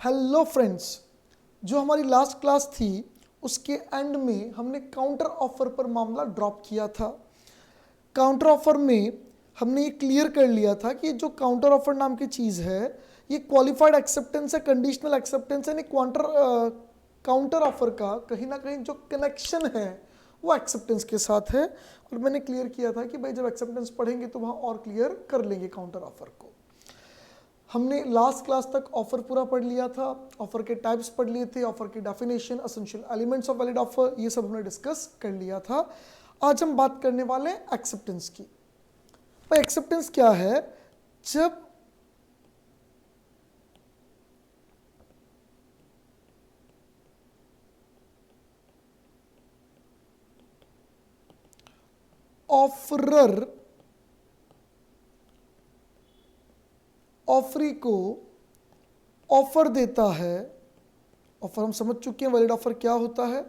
Hello friends, जो हमारी last class थी उसके एंड में हमने काउंटर ऑफर पर मामला ड्रॉप किया था। काउंटर ऑफर में हमने ये क्लियर कर लिया था कि जो काउंटर ऑफर नाम की चीज़ है ये क्वालिफाइड एक्सेप्टेंस है, कंडीशनल एक्सेप्टेंस है, यानी काउंटर ऑफर का कहीं ना कहीं जो कनेक्शन है वो एक्सेप्टेंस के साथ है। और मैंने क्लियर किया था कि भाई जब एक्सेप्टेंस पढ़ेंगे तो वहाँ और क्लियर कर लेंगे काउंटर ऑफर को। हमने लास्ट क्लास तक ऑफर पूरा पढ़ लिया था, ऑफर के टाइप्स पढ़ लिए थे, ऑफर की definition, essential elements of valid offer, ये सब हमने डिस्कस कर लिया था। आज हम बात करने वाले हैं एक्सेप्टेंस की। भाई एक्सेप्टेंस क्या है? जब ऑफरर ऑफरी को ऑफर देता है, ऑफर हम समझ चुके हैं वैलिड ऑफर क्या होता है।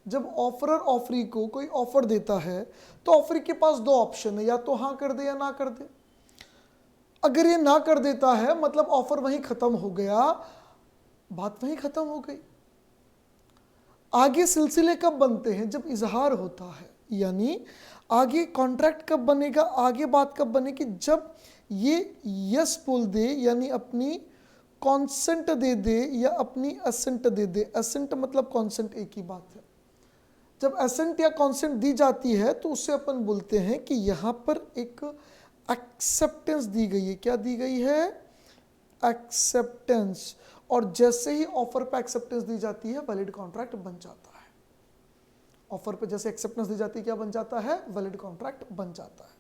जब ऑफरर ऑफरी को कोई ऑफर देता है तो ऑफरी के पास दो ऑप्शन है, या तो हाँ कर दे या ना कर दे। अगर ये ना कर देता है मतलब ऑफर वहीं खत्म हो गया, बात वहीं खत्म हो गई। आगे सिलसिले कब बनते हैं? जब इजहार होता है, यानी आगे कॉन्ट्रैक्ट कब बनेगा, आगे बात कब बनेगी? जब ये यस बोल दे, यानी अपनी कॉन्सेंट दे दे या अपनी असेंट दे दे। असेंट मतलब कॉन्सेंट एक ही बात है। जब असेंट या कॉन्सेंट दी जाती है तो उससे अपन बोलते हैं कि यहाँ पर एक एक्सेप्टेंस दी गई है। क्या दी गई है? एक्सेप्टेंस। और जैसे ही ऑफर पे एक्सेप्टेंस दी जाती है वैलिड कॉन्ट्रैक्ट बन जाता है। ऑफर पे जैसे एक्सेप्टेंस दी जाती है क्या बन जाता है? वैलिड कॉन्ट्रैक्ट बन जाता है।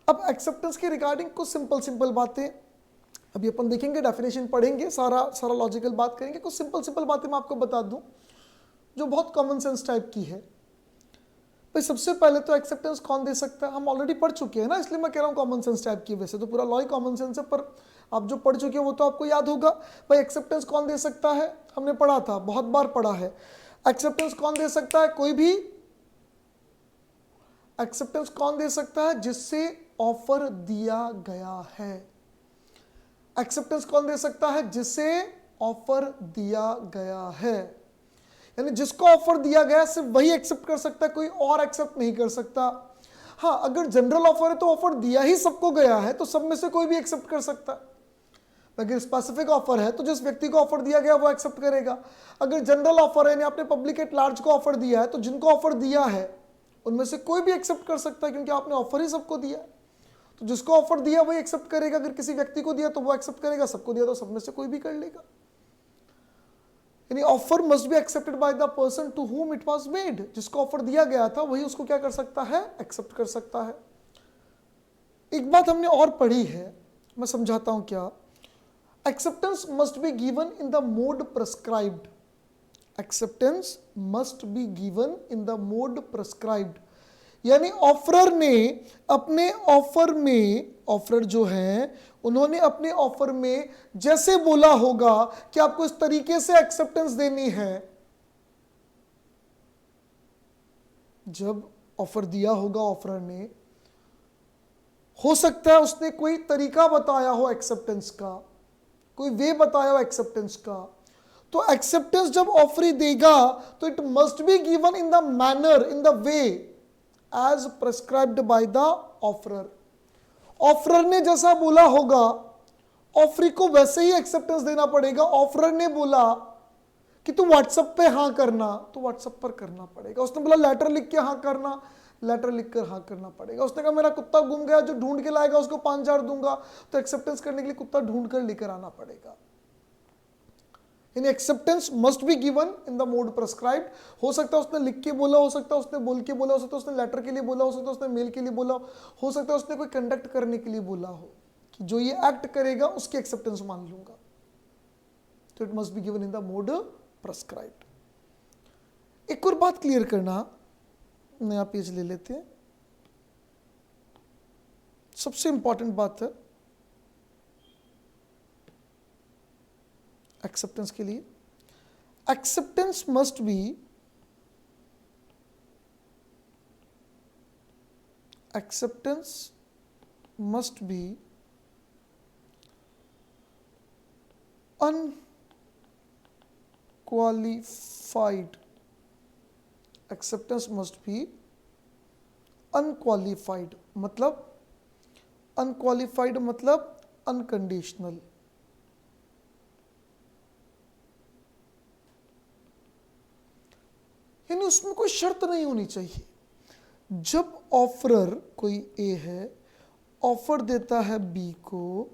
अब एक्सेप्टेंस के रिगार्डिंग कुछ सिंपल बातें अभी अपन देखेंगे, डेफिनेशन पढ़ेंगे, सारा लॉजिकल बात करेंगे। कुछ सिंपल बातें मैं आपको बता दूं जो बहुत कॉमन सेंस टाइप की है। भाई सबसे पहले तो एक्सेप्टेंस कौन दे सकता है? हम ऑलरेडी पढ़ चुके हैं ना, इसलिए मैं कह रहा हूँ कॉमन सेंस टाइप की। वैसे तो पूरा लॉ ही कॉमन सेंस है, पर आप जो पढ़ चुके हैं वो तो आपको याद होगा। भाई एक्सेप्टेंस कौन दे सकता है? हमने पढ़ा था, बहुत बार पढ़ा है। एक्सेप्टेंस कौन दे सकता है? कोई भी। एक्सेप्टेंस कौन दे सकता है? जिससे ऑफर दिया गया है। एक्सेप्टेंस कौन दे सकता है? जिसे ऑफर दिया गया है, यानी जिसको ऑफर दिया गया सिर्फ वही एक्सेप्ट कर सकता है, कोई और एक्सेप्ट नहीं कर सकता। हाँ, अगर जनरल ऑफर है तो ऑफर दिया ही सबको गया है तो सब में से कोई भी एक्सेप्ट कर सकता है। अगर स्पेसिफिक ऑफर है तो जिस व्यक्ति को ऑफर दिया गया वो एक्सेप्ट करेगा। अगर जनरल ऑफर है, यानी आपने पब्लिक एट लार्ज को ऑफर दिया है, तो जिनको ऑफर दिया है उनमें से कोई भी एक्सेप्ट कर सकता है, क्योंकि आपने ऑफर ही सबको दिया। तो जिसको ऑफर दिया वही एक्सेप्ट करेगा। अगर किसी व्यक्ति को दिया तो वो एक्सेप्ट करेगा, सबको दिया तो सब में से कोई भी कर लेगा। यानी offer must be accepted by the person to whom it was made. जिसको ऑफर दिया गया था वही उसको क्या कर सकता है? एक्सेप्ट कर सकता है। एक बात हमने और पढ़ी है, मैं समझाता हूं क्या। Acceptance must be given in the mode prescribed. Acceptance must be given in the mode prescribed, यानी ऑफरर ने अपने ऑफर में, ऑफरर जो है उन्होंने अपने ऑफर में जैसे बोला होगा कि आपको इस तरीके से एक्सेप्टेंस देनी है। जब ऑफर दिया होगा ऑफरर ने, हो सकता है उसने कोई तरीका बताया हो एक्सेप्टेंस का, कोई वे बताया हो एक्सेप्टेंस का, तो एक्सेप्टेंस जब ऑफरी देगा तो it must be given in the manner, in the way as prescribed by the offerer. Offerer ने जैसा बोला होगा ऑफरी को वैसे ही एक्सेप्टेंस देना पड़ेगा। ऑफरर ने बोला कि तू व्हाट्सएप पे हाँ करना, तो व्हाट्सएप पर करना पड़ेगा। उसने बोला लेटर लिख के हाँ करना, लेटर लिखकर हाँ करना पड़ेगा। उसने कहा मेरा कुत्ता गुम गया, जो ढूंढ के लाएगा उसको 5,000 दूंगा, तो एक्सेप्टेंस करने के लिए कुत्ता ढूंढ कर लेकर आना पड़ेगा। यानी acceptance must be given in the mode prescribed. हो सकता है उसने लिख के बोला, हो सकता है उसने बोल के बोला, हो सकता है उसने लेटर के लिए बोला, हो सकता है उसने मेल के लिए बोला, हो सकता है उसने कोई कंडक्ट करने के लिए बोला हो कि जो ये एक्ट करेगा उसकी एक्सेप्टेंस मान लूंगा। तो it must be given in the mode prescribed. एक और बात क्लियर करना, नया पेज ले लेते हैं, सबसे इंपॉर्टेंट बात है एक्सेप्टेंस के लिए। Acceptance must B unqualified, acceptance must B unqualified, मतलब अनक्वालिफाइड मतलब अनकंडीशनल। यानी उसमें कोई शर्त नहीं होनी चाहिए। जब ऑफरर कोई ए है, ऑफर देता है बी को,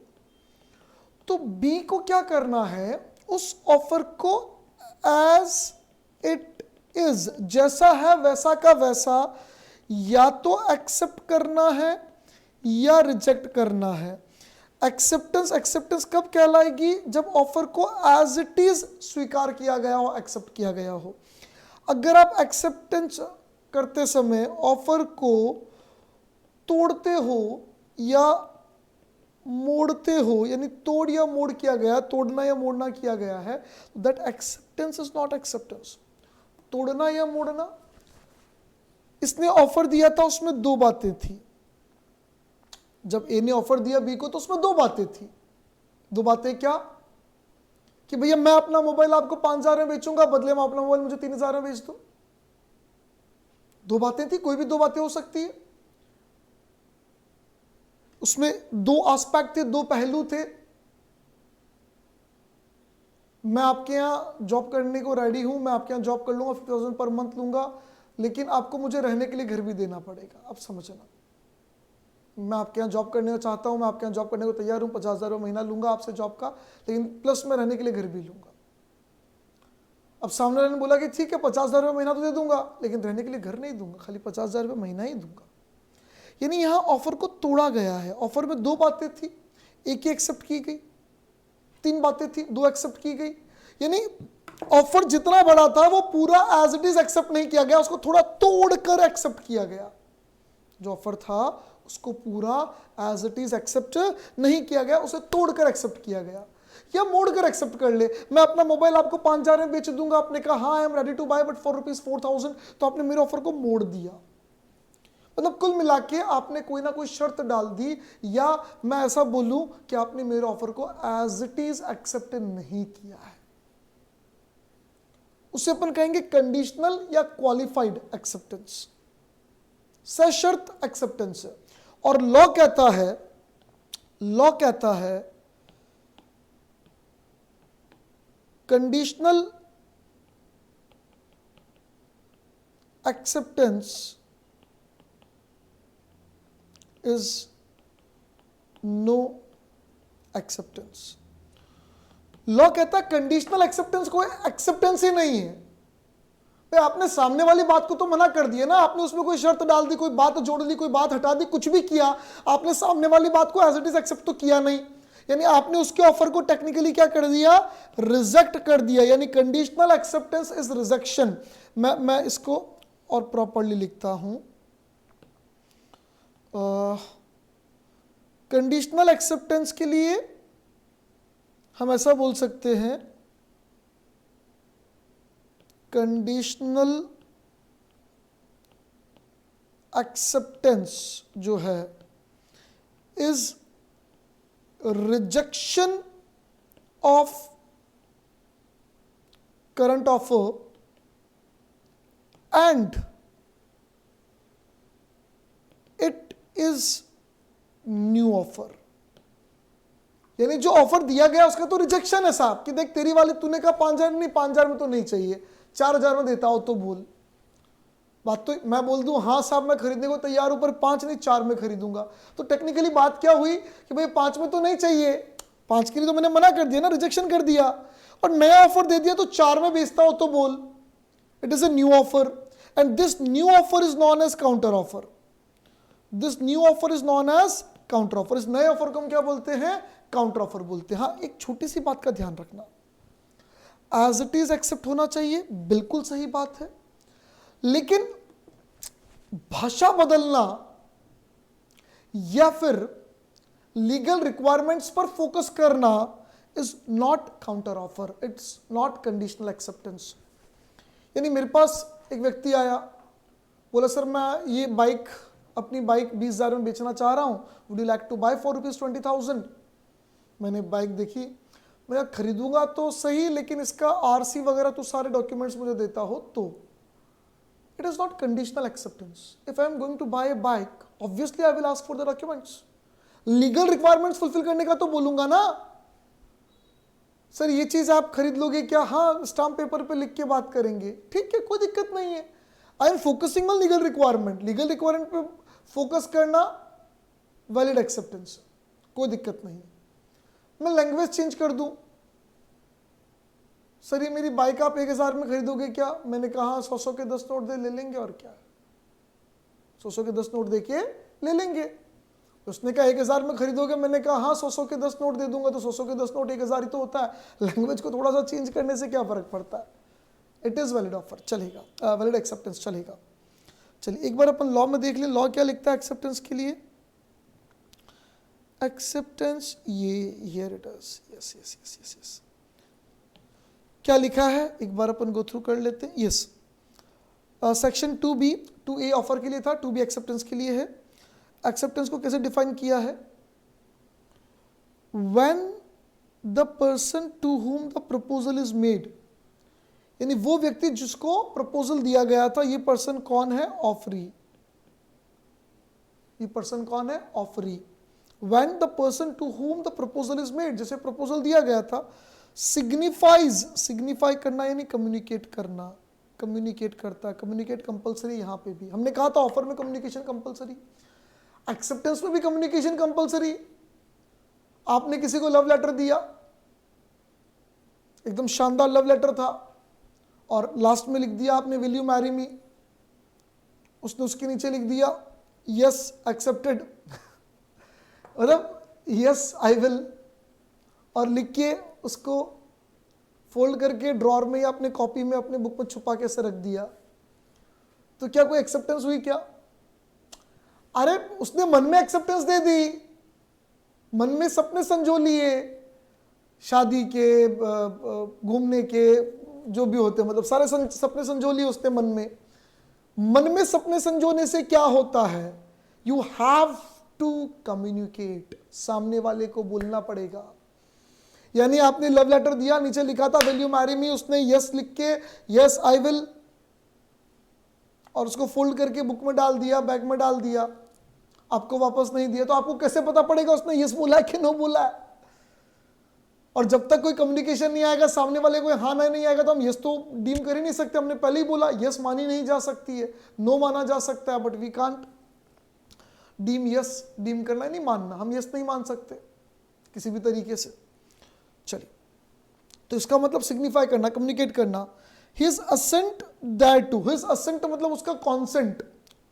तो बी को क्या करना है, उस ऑफर को एज इट इज, जैसा है वैसा का वैसा, या तो एक्सेप्ट करना है या रिजेक्ट करना है। एक्सेप्टेंस, एक्सेप्टेंस कब कहलाएगी, जब ऑफर को एज इट इज स्वीकार किया गया हो, एक्सेप्ट किया गया हो। अगर आप एक्सेप्टेंस करते समय ऑफर को तोड़ते हो या मोड़ते हो, यानी तोड़ या मोड़ किया गया, तोड़ना या मोड़ना किया गया है, that acceptance is not acceptance. तोड़ना या मोड़ना, इसने ऑफर दिया था, उसमें दो बातें थी। जब ए ने ऑफर दिया बी को तो उसमें दो बातें थी। दो बातें क्या, कि भैया मैं अपना मोबाइल आपको 5,000 में बेचूंगा, बदले में अपना मोबाइल मुझे 3,000 में बेच दो। दो बातें थी, कोई भी दो बातें हो सकती है। उसमें दो एस्पेक्ट थे, दो पहलू थे। मैं आपके यहां जॉब करने को रेडी हूं, मैं आपके यहां जॉब कर लूंगा, 50,000 पर मंथ लूंगा, लेकिन आपको मुझे रहने के लिए घर भी देना पड़ेगा। अब समझना, मैं आपके यहाँ जॉब करने को चाहता हूँ, मैं आपके यहाँ जॉब करने को तैयार हूँ, 50,000 महीना लूंगा आपसे जॉब का, लेकिन प्लस मैं रहने के लिए घर भी लूंगा। अब सामने वाले ने बोला कि ठीक है 50,000 महीना तो दे दूंगा, लेकिन रहने के लिए घर नहीं दूंगा, खाली 50,000 महीना ही दूंगा। यानी यहाँ ऑफर को तोड़ा गया है। ऑफर में दो बातें थी, एक ही एक्सेप्ट की गई, तीन बातें थी, दो एक्सेप्ट की गई। यानी ऑफर जितना बड़ा था वो पूरा एज इट इज एक्सेप्ट नहीं किया गया, उसको थोड़ा तोड़कर एक्सेप्ट किया गया। जो ऑफर था उसको पूरा एज इट इज एक्सेप्ट नहीं किया गया, उसे तोड़कर एक्सेप्ट किया गया। या मोड़कर एक्सेप्ट कर ले, मैं अपना मोबाइल आपको 5,000 में बेच दूंगा, आपने कहा हाँ I am ready to buy but for ₹4,000, तो आपने मेरे ऑफर को मोड़ दिया। मतलब कुल मिला के आपने कोई ना कोई शर्त डाल दी, या मैं ऐसा बोलूं कि आपने मेरे ऑफर को एज इट इज एक्सेप्ट नहीं किया है। उसे अपन कहेंगे कंडीशनल या क्वालिफाइड एक्सेप्टेंस, सशर्त एक्सेप्टेंस है। और लॉ कहता है conditional acceptance is no acceptance. Law कहता है कंडीशनल एक्सेप्टेंस कोई एक्सेप्टेंस ही नहीं है। भाई आपने सामने वाली बात को तो मना कर दिया ना, आपने उसमें कोई शर्त डाल दी, कोई बात जोड़ दी, कोई बात हटा दी, कुछ भी किया, आपने सामने वाली बात को एज इट इज एक्सेप्ट तो किया नहीं। यानी आपने उसके ऑफर को टेक्निकली क्या कर दिया, रिजेक्ट कर दिया। यानी कंडीशनल एक्सेप्टेंस इज रिजेक्शन। मैं इसको और प्रॉपर्ली लिखता हूं। कंडीशनल एक्सेप्टेंस के लिए हम ऐसा बोल सकते हैं, कंडीशनल एक्सेप्टेंस जो है is rejection of current offer and it is new offer. यानी जो ऑफर दिया गया उसका तो रिजेक्शन है साहब, कि देख तेरी वाली तूने कहा 5,000 नहीं, 5,000 में तो नहीं चाहिए, 4,000 में देता हो तो बोल। बात तो मैं बोल दूं हाँ साहब मैं खरीदने को तैयार हूं, पर 5 नहीं 4 में खरीदूंगा, तो टेक्निकली बात क्या हुई कि भाई 5 में तो नहीं चाहिए, 5 के लिए तो मैंने मना कर दिया ना, रिजेक्शन कर दिया, और नया ऑफर दे दिया तो 4 में बेचता हो तो बोल। It is a new offer and this new offer is known as counter offer. This new offer is known as counter offer. इस नए ऑफर को हम क्या बोलते हैं, काउंटर ऑफर बोलते हैं। हाँ, एक छोटी सी बात का ध्यान रखना, एज इट इज एक्सेप्ट होना चाहिए, बिल्कुल सही बात है, लेकिन भाषा बदलना या फिर लीगल रिक्वायरमेंट्स पर फोकस करना is not counter offer, it's not conditional acceptance. यानी मेरे पास एक व्यक्ति आया, बोला सर मैं ये बाइक, अपनी बाइक 20,000 में बेचना चाह रहा हूं, would you like to buy for ₹20,000। मैंने बाइक देखी, मैं खरीदूंगा तो सही, लेकिन इसका आरसी वगैरह तो सारे डॉक्यूमेंट्स मुझे देता हो तो। It is not conditional acceptance. If I am going to buy a bike, obviously I will ask for the documents. Legal requirements fulfil करने का तो बोलूंगा ना, सर ये चीज आप खरीद लोगे क्या? हाँ, स्टाम्प पेपर पे लिख के बात करेंगे, ठीक है, कोई दिक्कत नहीं है। I am focusing on legal requirement. Legal requirement पे फोकस करना वैलिड एक्सेप्टेंस, कोई दिक्कत नहीं। मैं लैंग्वेज चेंज कर दूं, सर ये मेरी बाइक आप 1000 में खरीदोगे क्या? मैंने कहा 100 के 10 नोट दे ले लेंगे, और क्या, 100 के 10 नोट दे के ले लेंगे। उसने कहा 1000 में खरीदोगे, मैंने कहा हाँ 100 के 10 नोट दे दूंगा, तो 100 के 10 नोट 1000 ही तो होता है। लैंग्वेज को थोड़ा सा चेंज करने से क्या फर्क पड़ता है? इट इज वैलिड ऑफर, चलेगा, वैलिड एक्सेप्टेंस चलेगा। चलिए एक बार अपन लॉ में देख लें, लॉ क्या लिखता है एक्सेप्टेंस के लिए। एक्सेप्टेंस, ये here it is, yes yes yes yes yes, क्या लिखा है एक बार अपन गो थ्रू कर लेते हैं। Yes, section 2B, 2A offer के लिए था, 2B एक्सेप्टेंस के लिए है। एक्सेप्टेंस को कैसे डिफाइन किया है? When the person to whom the proposal is made, यानी वो व्यक्ति जिसको प्रपोजल दिया गया था, ये पर्सन कौन है? ऑफरी। ये पर्सन कौन है? Offeree. When the person to whom the proposal is made, जिसे प्रपोजल दिया गया था, सिग्निफाइज, सिग्निफाई करना यानी कम्युनिकेट करना, कम्युनिकेट करता है। कम्युनिकेट कंपलसरी यहां पे भी, हमने कहा था ऑफर में कम्युनिकेशन कंपलसरी, एक्सेप्टेंस में भी कम्युनिकेशन कंपलसरी। आपने किसी को लव लेटर दिया, एकदम शानदार लव लेटर था, और लास्ट में लिख दिया आपने विल यू मैरी मी, उसने उसके नीचे लिख दिया यस एक्सेप्टेड, मतलब यस आई विल, और लिख के उसको फोल्ड करके ड्रॉर में या अपने कॉपी में अपने बुक में छुपा के से रख दिया, तो क्या कोई एक्सेप्टेंस हुई क्या? अरे उसने मन में एक्सेप्टेंस दे दी, मन में सपने संजो लिए, शादी के, घूमने के, जो भी होते, मतलब सारे सपने संजो लिए उसने मन में। मन में सपने संजोने से क्या होता है? यू हैव टू कम्युनिकेट, सामने वाले को बोलना पड़ेगा। यानी आपने लव लेटर दिया, नीचे लिखा था विल यू मैरी मी, उसने यस लिख के यस आई विल, और उसको फोल्ड करके बुक में डाल दिया, बैग में डाल दिया, आपको वापस नहीं दिया, तो आपको कैसे पता पड़ेगा उसने यस बोला है कि नो बोला है? और जब तक कोई कम्युनिकेशन नहीं आएगा, सामने वाले को हाँ नहीं आएगा, तो हम यस तो डीम कर ही नहीं सकते। हमने पहले ही बोला यस मानी नहीं जा सकती है, नो माना जा सकता है, but we can't deem yes. Deem करना नहीं मानना, हम यस नहीं मान सकते किसी भी तरीके से। चलिए, तो इसका मतलब सिग्निफाई करना, कम्युनिकेट करना। His assent that to, his assent मतलब उसका कॉन्सेंट,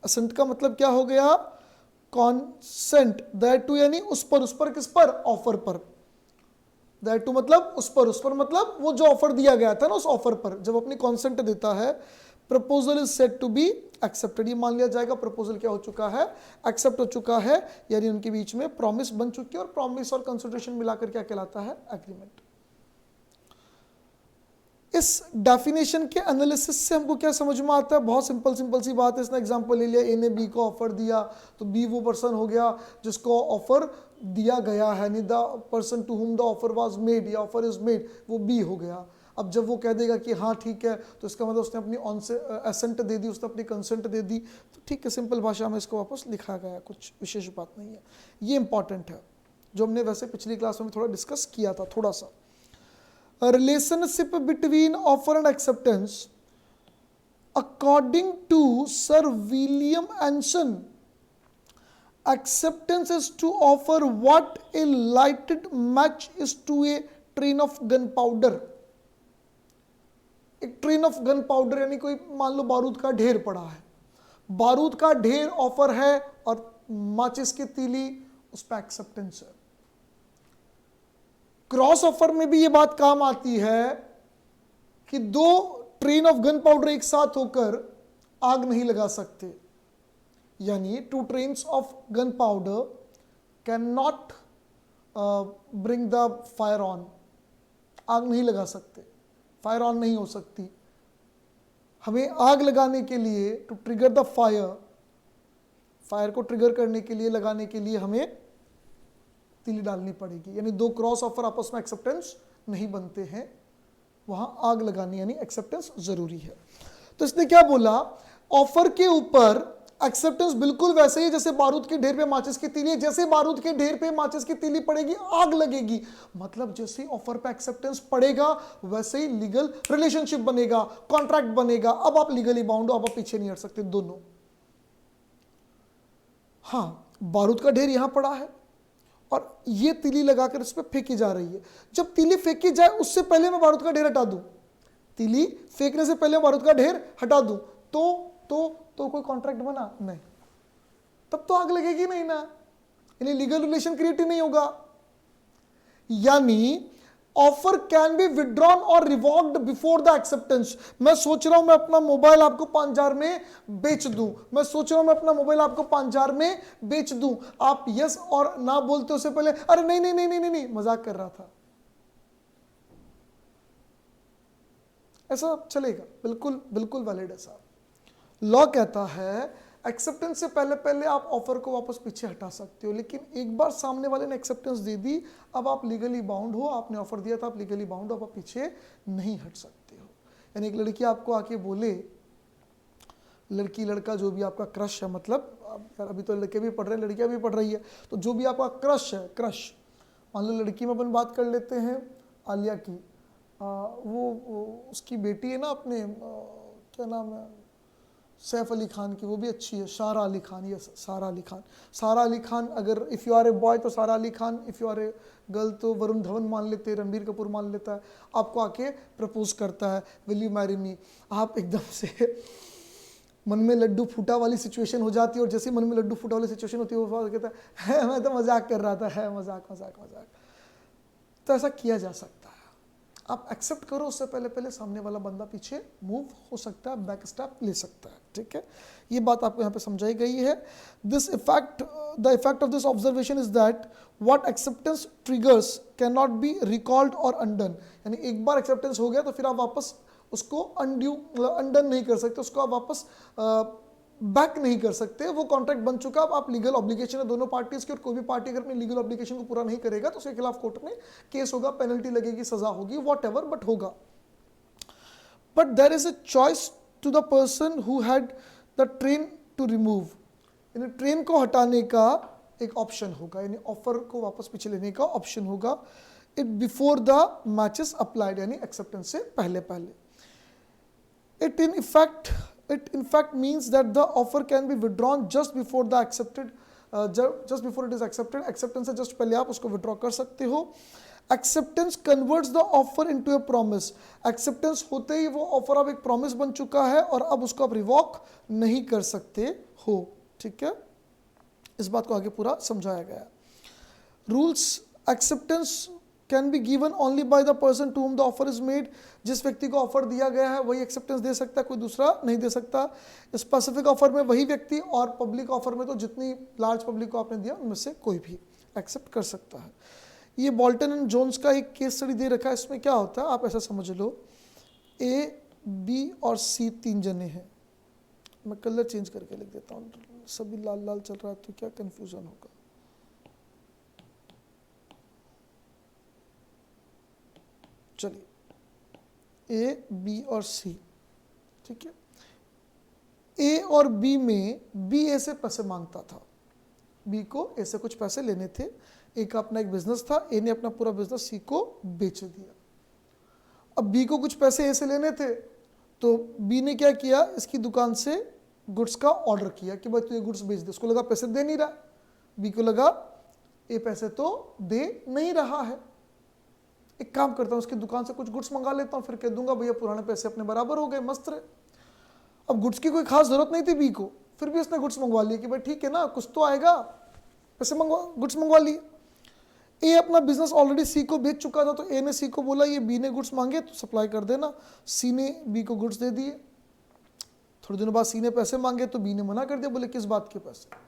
असेंट का मतलब क्या हो गया? कॉन्सेंट, दैट टू यानी उस पर किस पर? ऑफर पर। दैट टू मतलब उस पर मतलब वो जो ऑफर दिया गया था ना, उस ऑफर पर जब अपनी कॉन्सेंट देता है। Proposal is said to be accepted, ये मान लिया जाएगा प्रपोजल क्या हो चुका है? एक्सेप्ट हो चुका है, यानी उनके बीच में प्रॉमिस बन चुकी है, और प्रॉमिस और कंसिडरेशन मिलाकर क्या कहलाता है? एग्रीमेंट। इस डेफिनेशन के एनालिसिस से हमको क्या समझ में आता है? बहुत सिंपल सी बात है। इसने एग्जांपल ले लिया, ए ने बी को ऑफर दिया, तो बी वो पर्सन हो गया जिसको ऑफर दिया गया है, नहीं the person to whom the offer was made, या ऑफर इज मेड, वो बी हो गया। अब जब वो कह देगा कि हाँ ठीक है, तो इसका मतलब उसने अपनी एसेंट दे दी, उसने अपनी कंसेंट दे दी, तो ठीक है, सिंपल भाषा में इसको वापस लिखा गया, कुछ विशेष बात नहीं है। ये इंपॉर्टेंट है, जो हमने वैसे पिछली क्लास में थोड़ा डिस्कस किया था थोड़ा सा। Relationship between offer and acceptance, according to sir William Anson, acceptance is to offer what a lighted match is to a train of gunpowder। एक ट्रेन ऑफ गन पाउडर यानी कोई मान लो बारूद का ढेर पड़ा है, बारूद का ढेर ऑफर है, और माचिस की तीली उस पर एक्सेप्टेंस है। क्रॉस ऑफर में भी ये बात काम आती है कि दो ट्रेन ऑफ गन पाउडर एक साथ होकर आग नहीं लगा सकते, यानी two trains of gunpowder cannot bring the fire on, आग नहीं लगा सकते, फायर ऑन नहीं हो सकती। हमें आग लगाने के लिए, to trigger the fire, fire को ट्रिगर करने के लिए, लगाने के लिए हमें तीली डालनी पड़ेगी, यानी दो क्रॉस ऑफर आपस में एक्सेप्टेंस नहीं बनते हैं, वहां आग लगानी यानी एक्सेप्टेंस जरूरी है। तो इसने क्या बोला, ऑफर के ऊपर एक्सेप्टेंस बिल्कुल वैसे ही जैसे बारूद के ढेर पे माचिस की तीली है, जैसे बारूद के ढेर पे माचिस की तीली पड़ेगी आग लगेगी। मतलब जैसे ऑफर पे एक्सेप्टेंस पड़ेगा वैसे ही लीगल रिलेशनशिप बनेगा, कॉन्ट्रैक्ट बनेगा। अब आप लीगली बाउंड हो, अब आप पीछे नहीं हट सकते दोनों। हाँ, बारूद का ढेर यहां पड़ा है और ये तीली लगाकर इस पर फेंकी जा रही है। जब तीली फेंकी जाए उससे पहले मैं बारूद का ढेर हटा दूं, तीली फेंकने से पहले बारूद का ढेर हटा दूं तो कोई कॉन्ट्रैक्ट बना नहीं, तब तो आग लगेगी नहीं ना, यानी लीगल रिलेशन क्रिएट ही नहीं होगा। यानी ऑफर कैन बी विड्रॉन और रिवॉक्ड बिफोर द एक्सेप्टेंस। मैं सोच रहा हूं मैं अपना मोबाइल आपको 5,000 में बेच दूं, मैं सोच रहा हूं मैं अपना मोबाइल आपको 5,000 में बेच दूं, आप यस और ना बोलते उससे पहले अरे नहीं नहीं नहीं नहीं नहीं, नहीं मजाक कर रहा था, ऐसा चलेगा? बिल्कुल बिल्कुल वैलिड है साहब। लॉ कहता है एक्सेप्टेंस से पहले पहले आप ऑफर को वापस पीछे हटा सकते हो, लेकिन एक बार सामने वाले ने एक्सेप्टेंस दे दी, अब आप लीगली बाउंड हो, आपने ऑफर दिया था, आप लीगली बाउंड हो, अब आप पीछे नहीं हट सकते हो। यानी एक लड़की आपको आके बोले, लड़की लड़का जो भी आपका क्रश है, मतलब यार अभी तो लड़के भी पढ़ रहे हैं लड़कियां भी पढ़ रही है, तो जो भी आपका क्रश है, क्रश, मान लो लड़की में अपन बात कर लेते हैं आलिया की, वो उसकी बेटी है ना अपने क्या नाम है, सैफ अली खान की, वो भी अच्छी है, सारा अली खान, यस सारा अली खान। सारा अली खान, अगर if you are a boy तो Sara Ali Khan, if you are a girl तो वरुण धवन मान लेते हैं, रणबीर कपूर मान लेता है, आपको आके प्रपोज करता है, विल यू मैरी मी। आप एकदम से मन में लड्डू फूटा वाली सिचुएशन हो जाती है, और जैसे मन में लड्डू फूटा वाली सिचुएशन होती है वो कहता है मैं तो मजाक कर रहा था, है मजाक मजाक मजाक। तो ऐसा किया जा सकता है, आप एक्सेप्ट करो उससे पहले पहले सामने वाला बंदा पीछे मूव हो सकता है, बैक स्टेप ले सकता है, ठीक है। ये बात आपको यहाँ पे समझाई गई है। This effect, the effect of this observation is that what acceptance triggers can not be recalled और अनडन। यानी एक बार एक्सेप्टेंस हो गया तो फिर आप वापस उसको अनडन नहीं कर सकते, उसको आप वापस बैक नहीं कर सकते, वो कॉन्ट्रैक्ट बन चुका, अब आप लीगल ऑब्लिगेशन है दोनों पार्टीज की, और कोई भी पार्टी अगर अपनी लीगल ऑब्लिगेशन को पूरा नहीं करेगा तो उसके खिलाफ कोर्ट में केस होगा, पेनल्टी लगेगी, सजा होगी, व्हाटएवर, बट होगा। But there is a choice to the person who had the train to remove, यानी ट्रेन को हटाने का एक ऑप्शन होगा, यानी ऑफर को वापस पीछे लेने का ऑप्शन होगा, it before the matches applied, यानी एक्सेप्टेंस से पहले पहले। It in fact means that the offer can be withdrawn just before the accepted, just before it is accepted. Acceptance से just पहले आप उसको withdraw कर सकते हो। Acceptance converts the offer into a promise. Acceptance होते ही वो offer अब एक promise बन चुका है और अब उसको आप revoke नहीं कर सकते हो, ठीक है। इस बात को आगे पूरा समझाया गया। Rules acceptance can be given only by the person to whom the offer is made. जिस व्यक्ति को ऑफर दिया गया है वही एक्सेप्टेंस दे सकता है, कोई दूसरा नहीं दे सकता। स्पेसिफिक ऑफर में वही व्यक्ति, और पब्लिक ऑफर में तो जितनी लार्ज पब्लिक को आपने दिया उनमें से कोई भी एक्सेप्ट कर सकता है। ये बॉल्टन एंड जोन्स का एक केस स्टडी दे रखा है, इसमें क्या होता है आप ऐसा समझ लो, ए बी और सी 3 जने हैं, मैं कलर चेंज करके लिख देता हूँ, सभी लाल लाल चल रहा है तो क्या कन्फ्यूजन होगा। चलिए ए बी और सी, ठीक है। ए और बी में बी ए से पैसे मांगता था, बी को ए से कुछ पैसे लेने थे, ए का अपना एक बिजनेस था, ए ने अपना पूरा बिजनेस सी को बेच दिया। अब बी को कुछ पैसे ए से लेने थे तो बी ने क्या किया, इसकी दुकान से गुड्स का ऑर्डर किया कि भाई तू ये गुड्स बेच दे। उसको लगा पैसे दे नहीं रहा, बी को लगा ए पैसे तो दे नहीं रहा है, एक काम करता हूँ उसकी दुकान से कुछ गुड्स मंगा लेता हूँ, फिर कह दूंगा भैया पुराने पैसे अपने बराबर हो गए, मस्त रहे। अब गुड्स की कोई खास जरूरत नहीं थी बी को, फिर भी उसने गुड्स मंगवा लिए कि भाई ठीक है ना, कुछ तो आएगा, पैसे गुड्स मंगवा लिए। ए अपना बिजनेस ऑलरेडी सी को बेच चुका था, तो ए ने सी को बोला ये बी ने गुड्स मांगे तो सप्लाई कर देना। सी ने बी को गुड्स दे दिए। थोड़े दिनों बाद सी ने पैसे मांगे तो बी ने मना कर दिया, बोले किस बात के पैसे,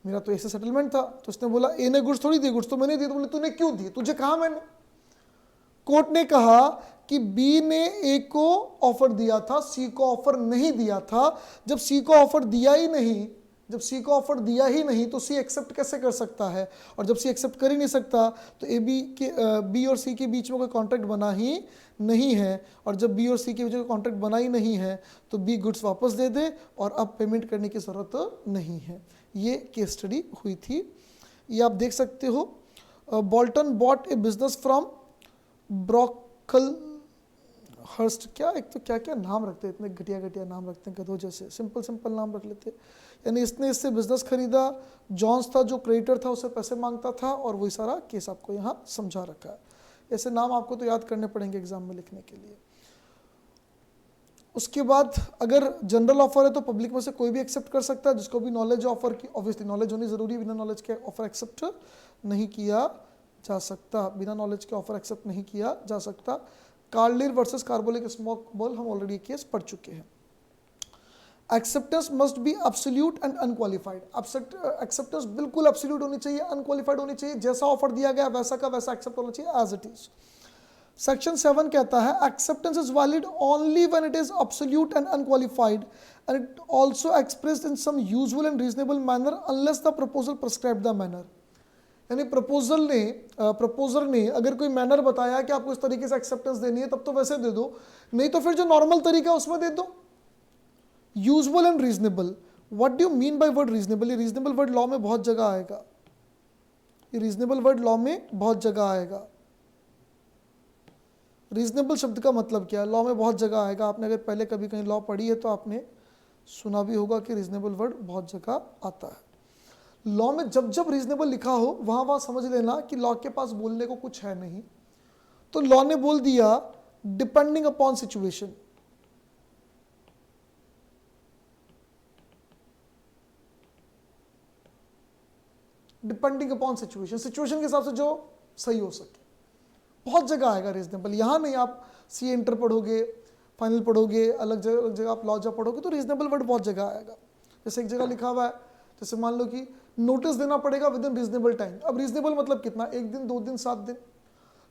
मेरा तो ऐसे सेटलमेंट था। तो उसने बोला ए ने गुड्स थोड़ी दिए, गुड्स तो मैंने दिए। तो बोले तूने क्यों दिए, तुझे कहा मैंने। कोर्ट ने कहा कि बी ने ए को ऑफर दिया था, सी को ऑफर नहीं दिया था। जब सी को ऑफर दिया ही नहीं, जब सी को ऑफर दिया ही नहीं तो सी एक्सेप्ट कैसे कर सकता है, और जब सी एक्सेप्ट कर ही नहीं सकता तो बी और सी के बीच में कोई कॉन्ट्रैक्ट बना ही नहीं है, और जब बी और सी के बीच में कॉन्ट्रैक्ट बना ही नहीं है तो बी गुड्स वापस दे दे और अब पेमेंट करने की ज़रूरत नहीं है। ये केस स्टडी हुई थी, ये आप देख सकते हो। Bolton bought a business from Brocklehurst, क्या एक तो क्या क्या नाम रखते हैं, इतने घटिया घटिया नाम रखते हैं गधों जैसे, सिंपल सिंपल नाम रख लेते हैं। यानी इसने इससे बिजनेस खरीदा, जॉन्स था जो क्रेडिटर था उससे पैसे मांगता था, और वही सारा केस आपको यहाँ समझा रखा है। ऐसे नाम आपको तो याद करने पड़ेंगे एग्जाम में लिखने के लिए। उसके बाद अगर जनरल ऑफर है तो पब्लिक में से कोई भी एक्सेप्ट कर सकता है, जिसको भी नॉलेज ऑफर की, ऑब्वियसली नॉलेज होनी जरूरी है, बिना नॉलेज के ऑफर एक्सेप्ट नहीं किया जा सकता, बिना नॉलेज के ऑफर एक्सेप्ट नहीं किया जा सकता। कार्लिर वर्सेस कार्बोलिक स्मोक बॉल हम ऑलरेडी केस पढ़ चुके हैं। Acceptance must B absolute and unqualified, acceptance बिल्कुल एब्सोल्यूट होनी चाहिए, अनक्वालिफाइड होनी चाहिए, जैसा ऑफर दिया गया वैसा का वैसा एक्सेप्ट होना चाहिए एज इट इज। सेक्शन 7 कहता है acceptance is valid only when it is absolute and unqualified and it also expressed in some usual and reasonable manner unless the proposal prescribe the manner. यानी proposer ने अगर कोई manner बताया कि आपको इस तरीके से एक्सेप्टेंस देनी है तब तो वैसे दे दो, नहीं तो फिर जो नॉर्मल तरीका है उसमें दे दो। Usual and reasonable, what do you mean by word reasonable? ये रीजनेबल वर्ड लॉ में बहुत जगह आएगा, ये रीजनेबल वर्ड लॉ में बहुत जगह आएगा। रीजनेबल शब्द का मतलब क्या है? लॉ में बहुत जगह आएगा। आपने अगर पहले कभी कहीं लॉ पढ़ी है तो आपने सुना भी होगा कि रीजनेबल वर्ड बहुत जगह आता है। लॉ में जब जब रीजनेबल लिखा हो वहां वहां समझ लेना कि लॉ के पास बोलने को कुछ है नहीं, तो लॉ ने बोल दिया depending upon situation. Depending upon situation, situation के हिसाब से जो सही हो सके, बहुत जगह आएगा रीजनेबल। यहां नहीं, आप सी इंटर पढ़ोगे, फाइनल पढ़ोगे, अलग जगह आप लॉ जब पढ़ोगे तो रीजनेबल वर्ड बहुत जगह आएगा। जैसे एक जगह लिखा हुआ है, जैसे मान लो कि नोटिस देना पड़ेगा विद इन रीजनेबल टाइम। अब रीजनेबल मतलब कितना? 1 दिन, 2 दिन, 7 दिन।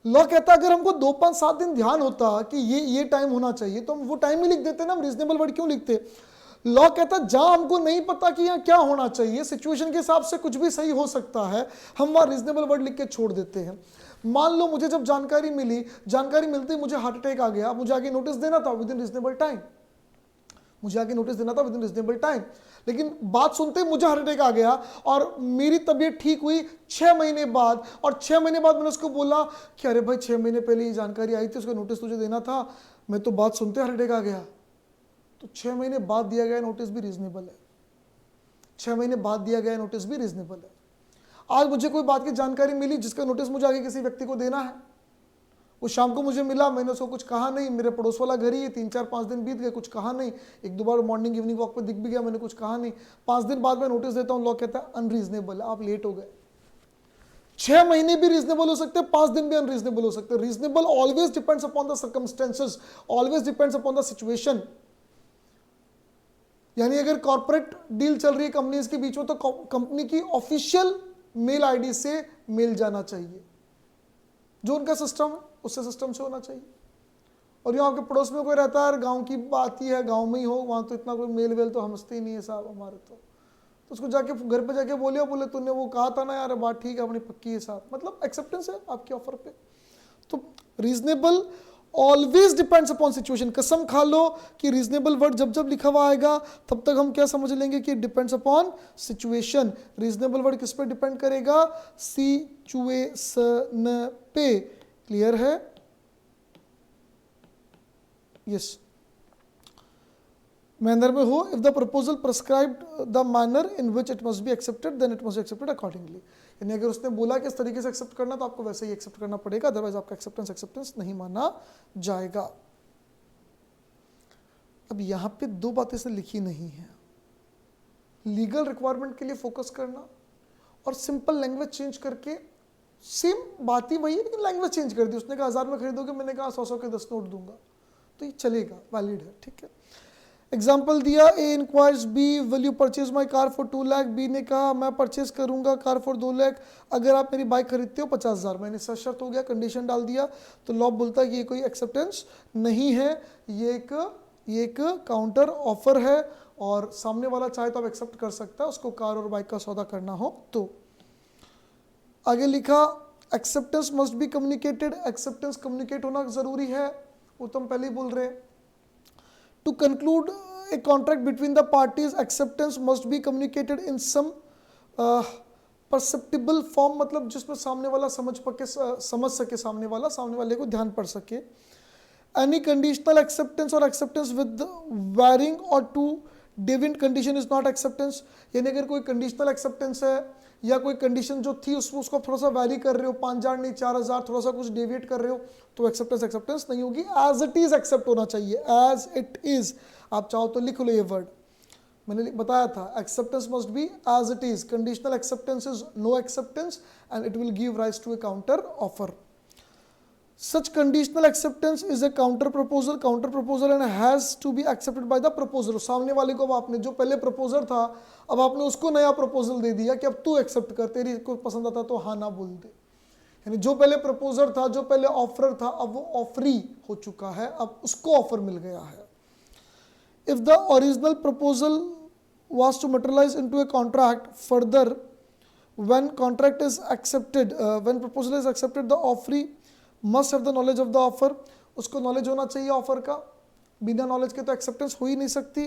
लॉ कहता है अगर हमको 2, 5, 7 दिन ध्यान होता कि ये टाइम होना चाहिए तो हम वो टाइम ही लिख देते ना, हम रीजनेबल वर्ड क्यों लिखते? लॉ कहता है जहां हमको नहीं पता कि यहाँ क्या होना चाहिए, सिचुएशन के हिसाब से कुछ भी सही हो सकता है, हम वहां रीजनेबल वर्ड लिख के छोड़ देते हैं। मान लो मुझे जब जानकारी मिलती मुझे हार्ट अटैक आ गया, मुझे आगे नोटिस देना था विद इन रीजनेबल टाइम, लेकिन बात सुनते मुझे हार्ट अटैक आ गया और मेरी तबीयत ठीक हुई 6 महीने बाद, और 6 महीने बाद मैंने उसको बोला कि अरे भाई 6 महीने पहले ये जानकारी आई थी, उसका नोटिस तुझे देना था, मैं तो बात सुनते हार्ट अटैक आ गया। तो 6 महीने बाद दिया गया नोटिस भी रीजनेबल है, 6 महीने बाद दिया गया नोटिस भी रीजनेबल है। आज मुझे कोई बात की जानकारी मिली जिसका नोटिस मुझे आगे किसी व्यक्ति को देना है, वो शाम को मुझे मिला, मैंने उसको कुछ कहा नहीं, मेरे पड़ोस वाला घर ही है, 3, 4, 5 दिन बीत गए, कुछ कहा नहीं, 1-2 बार मॉर्निंग इवनिंग वॉक पे दिख भी गया, मैंने कुछ कहा नहीं, 5 दिन बाद मैं नोटिस देता हूं, लॉ कहता है अनरीजनेबल, आप लेट हो गए। 6 महीने भी रीजनेबल हो सकते हैं, 5 दिन भी अनरीजनेबल हो सकते हैं। Reasonable always depends upon the circumstances, always depends upon the situation. यानी अगर कॉर्पोरेट डील चल रही है कंपनीज के बीच में तो कंपनी की ऑफिशियल मेल आईडी से मेल जाना चाहिए, जो उनका सिस्टम है उससे सिस्टम से होना चाहिए। और यहाँ आपके पड़ोस में कोई रहता है, गांव की बात ही है, गांव में ही हो, वहां तो इतना कोई मेल वेल तो हमसते ही नहीं है साहब हमारे, तो उसको जाके घर पे जाके बोले तूने वो कहा था ना यार, बात ठीक है अपनी पक्की है साहब, मतलब एक्सेप्टेंस है आपके ऑफर पे। तो reasonable always depends upon situation. कसम खा लो कि रीजनेबल वर्ड जब जब लिखा हुआ आएगा तब तक हम क्या समझ लेंगे कि depends upon situation. Reasonable word किस पे डिपेंड करेगा? सिचुएशन पे। क्लियर है? यस। मैनर में हो, if the proposal prescribed the manner in which it must be accepted then it must be accepted accordingly. यानी अगर उसने बोला कि इस तरीके से एक्सेप्ट करना तो आपको वैसे ही एक्सेप्ट करना पड़ेगा, अदरवाइज आपका एक्सेप्टेंस नहीं माना जाएगा। अब यहां पे 2 बातें से लिखी नहीं है, लीगल रिक्वायरमेंट के लिए फोकस करना और सिंपल लैंग्वेज चेंज करके, सेम बात ही वही है लेकिन लैंग्वेज चेंज कर दी। उसने कहा 1000 में खरीदोगे, मैंने कहा 100 के 10 नोट दूंगा, तो ये चलेगा, वैलिड है, ठीक है। एग्जाम्पल दिया, A inquires B will you purchase my car for 2 lakh. B ने कहा मैं परचेज करूंगा कार फॉर 2 लाख अगर आप मेरी बाइक खरीदते हो 50,000। मैंने शर्त हो गया, कंडीशन डाल दिया, तो लॉ बोलता है कि ये कोई एक्सेप्टेंस नहीं है, ये एक काउंटर ऑफर है और सामने वाला चाहे तो आप एक्सेप्ट कर सकता है, उसको कार और बाइक का सौदा करना हो तो। आगे लिखा acceptance must be communicated, acceptance communicate होना जरूरी है, वो तो हम पहले ही बोल रहे हैं। To conclude a contract between the parties acceptance must be communicated in some perceptible form, मतलब जिसमें सामने वाला समझ सके, सामने वाले को ध्यान पड़ सके। एनी कंडीशनल एक्सेप्टेंस और एक्सेप्टेंस विद वायरिंग और to deviant condition is not acceptance, यानी अगर कोई कंडीशनल एक्सेप्टेंस है या कोई कंडीशन जो थी उसको थोड़ा सा वैरी कर रहे हो, 5,000 नहीं 4,000, थोड़ा सा कुछ डेविएट कर रहे हो, तो एक्सेप्टेंस नहीं होगी। एज इट इज एक्सेप्ट होना चाहिए, एज इट इज। आप चाहो तो लिख लो ये वर्ड, मैंने बताया था acceptance must be as it is. Conditional acceptance is no acceptance and it will give rise to a counter offer. Such conditional acceptance is a counter proposal and has to be accepted by the proposer। सामने वाले को अब आपने जो पहले proposer था, अब आपने उसको नया प्रपोजल दे दिया कि अब तू एक्सेप्ट कर, तेरी को पसंद आता तो हाँ ना बोल दे। यानी जो पहले प्रपोजर था, जो पहले ऑफर था, अब वो ऑफरी हो चुका है, अब उसको ऑफर मिल गया है। If the original proposal was to materialize into a contract, further when contract is accepted, when proposal is accepted, the offeree must have the knowledge of the offer। उसको नॉलेज होना चाहिए ऑफर का, बिना knowledge के तो acceptance हो ही नहीं सकती।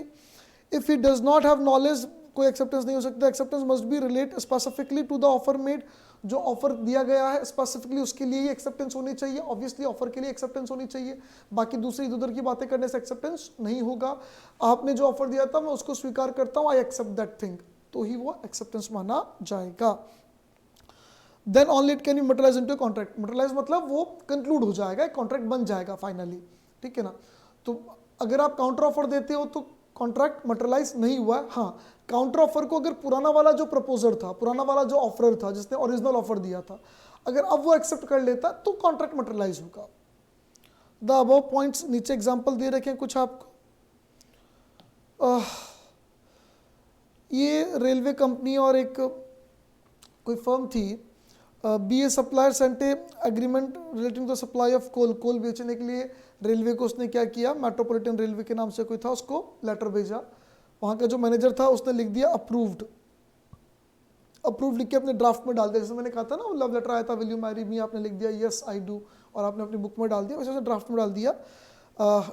If he does not have knowledge, कोई एक्सेप्टेंस नहीं हो सकता। Acceptance must be relate specifically to the offer made, जो ऑफर दिया गया है स्पेसिफिकली उसके लिए ही एक्सेप्टेंस होनी चाहिए। ऑब्वियसली ऑफर के लिए एक्सेप्टेंस होनी चाहिए, बाकी दूसरी इधर की बातें करने से एक्सेप्टेंस नहीं होगा। आपने जो ऑफर दिया था मैं उसको स्वीकार करता हूँ, आई एक्सेप्ट दैट थिंग, तो ही वो एक्सेप्टेंस माना जाएगा। Then only it can be materialize into contract. Materialize मतलब वो कंक्लूड हो जाएगा, कॉन्ट्रैक्ट बन जाएगा फाइनली, ठीक है ना। तो अगर आप काउंटर ऑफर देते हो तो कॉन्ट्रैक्ट मटेरियलाइज नहीं हुआ है। हाँ, काउंटर ऑफर को अगर पुराना वाला जो प्रपोजर था, पुराना वाला जो ऑफर था जिसने ओरिजिनल ऑफर दिया था, अगर अब वो एक्सेप्ट कर लेता तो कॉन्ट्रैक्ट मटेरियलाइज होगा। द अबव पॉइंट्स, नीचे एग्जाम्पल दे रखे हैं कुछ आपको। ये रेलवे कंपनी और एक कोई फर्म थी, B a supplier sent a agreement relating to supply of coal बेचने के लिए रेलवे को उसने क्या किया, मेट्रोपॉलिटन रेलवे के नाम से कोई था, उसको लेटर भेजा। वहाँ का जो मैनेजर था उसने लिख दिया अप्रूव्ड लिख के अपने ड्राफ्ट में डाल दिया। जैसे मैंने कहा था ना लव लेटर आया था, विल यू मैरी मी, आपने लिख दिया यस आई डू, और आपने अपनी बुक में डाल दिया, वैसे उसने ड्राफ्ट में डाल दिया,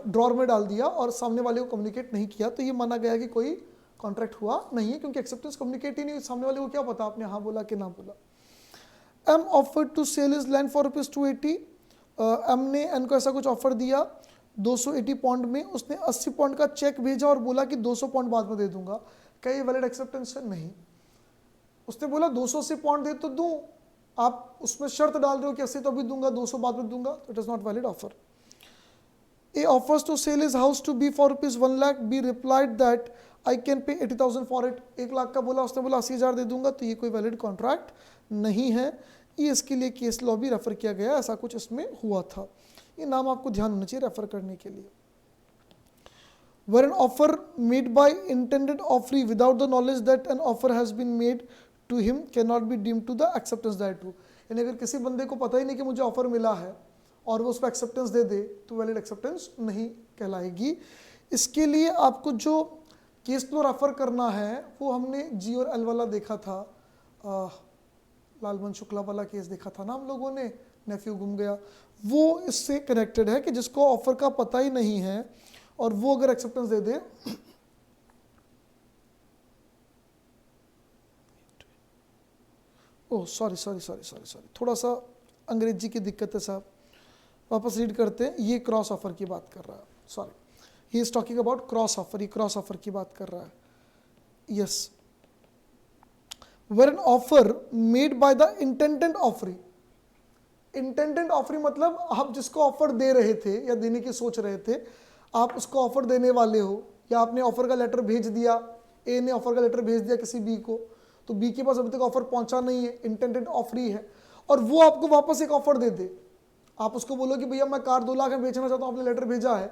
ड्रॉर में डाल दिया और सामने वाले को कम्युनिकेट नहीं किया, तो ये माना गया कि कोई कॉन्ट्रैक्ट हुआ नहीं है, क्योंकि एक्सेप्टेंस कम्युनिकेट ही नहीं, सामने वाले को क्या पता आपने हाँ बोला कि ना बोला। M offer to sell is land for ₹280। M ने एन को ऐसा कुछ ऑफर दिया 280 पाउंड में, उसने 80 पाउंड का चेक भेजा और बोला कि 200 पाउंड बाद में दे दूंगा। क्या ये वैलिड एक्सेप्टेंस है? नहीं। उसने बोला 280 पाउंड दे तो दूं, आप उसमें शर्त डाल रहे हो कि 80 तो अभी दूंगा, 200 बाद में दूंगा, तो it is not valid offer. A offers to sell is house to be for ₹1 lakh, B replied that I can pay 80,000 for it. 1 lakh का बोला, उसने बोला 80,000 दे दूंगा, तो ये कोई वैलिड कॉन्ट्रैक्ट नहीं है। ये इसके लिए केस लॉ भी रेफर किया गया, ऐसा कुछ इसमें हुआ था। ये नाम आपको ध्यान होना चाहिए रेफर करने के लिए। Where an offer made by intended offeree without the knowledge that an offer has been made to him cannot be deemed to the acceptance thereto। यानी अगर किसी बंदे को पता ही नहीं कि मुझे ऑफर मिला है और वो उस पर एक्सेप्टेंस दे दे तो वैलिड एक्सेप्टेंस नहीं कहलाएगी। इसके लिए आपको जो केस लॉ रेफर करना है वो हमने जी और एल वाला देखा था, लालमन शुक्ला वाला केस देखा था ना हम लोगों ने, नेफ्यू गुम गया, वो इससे कनेक्टेड है कि जिसको ऑफर का पता ही नहीं है और वो अगर एक्सेप्टेंस दे दे, ओह सॉरी, थोड़ा सा अंग्रेजी की दिक्कत है साहब, वापस रीड करते हैं। ये क्रॉस ऑफर की बात कर रहा है, sorry, he is talking about cross offer, ये क्रॉस ऑफर की बात कर रहा है। Yes, where an offer made by the intended offeree। Intended offeree मतलब आप जिसको ऑफर दे रहे थे या देने की सोच रहे थे, आप उसको ऑफर देने वाले हो, या आपने ऑफर का लेटर भेज दिया, ए ने ऑफर का लेटर भेज दिया किसी बी को, तो बी के पास अभी तक ऑफर पहुंचा नहीं है, इंटेंडेंट ऑफरी है, और वो आपको वापस एक ऑफर दे दे। आप उसको बोलो कि भैया मैं कार 2 लाख में बेचना चाहता हूँ, आपने लेटर भेजा है,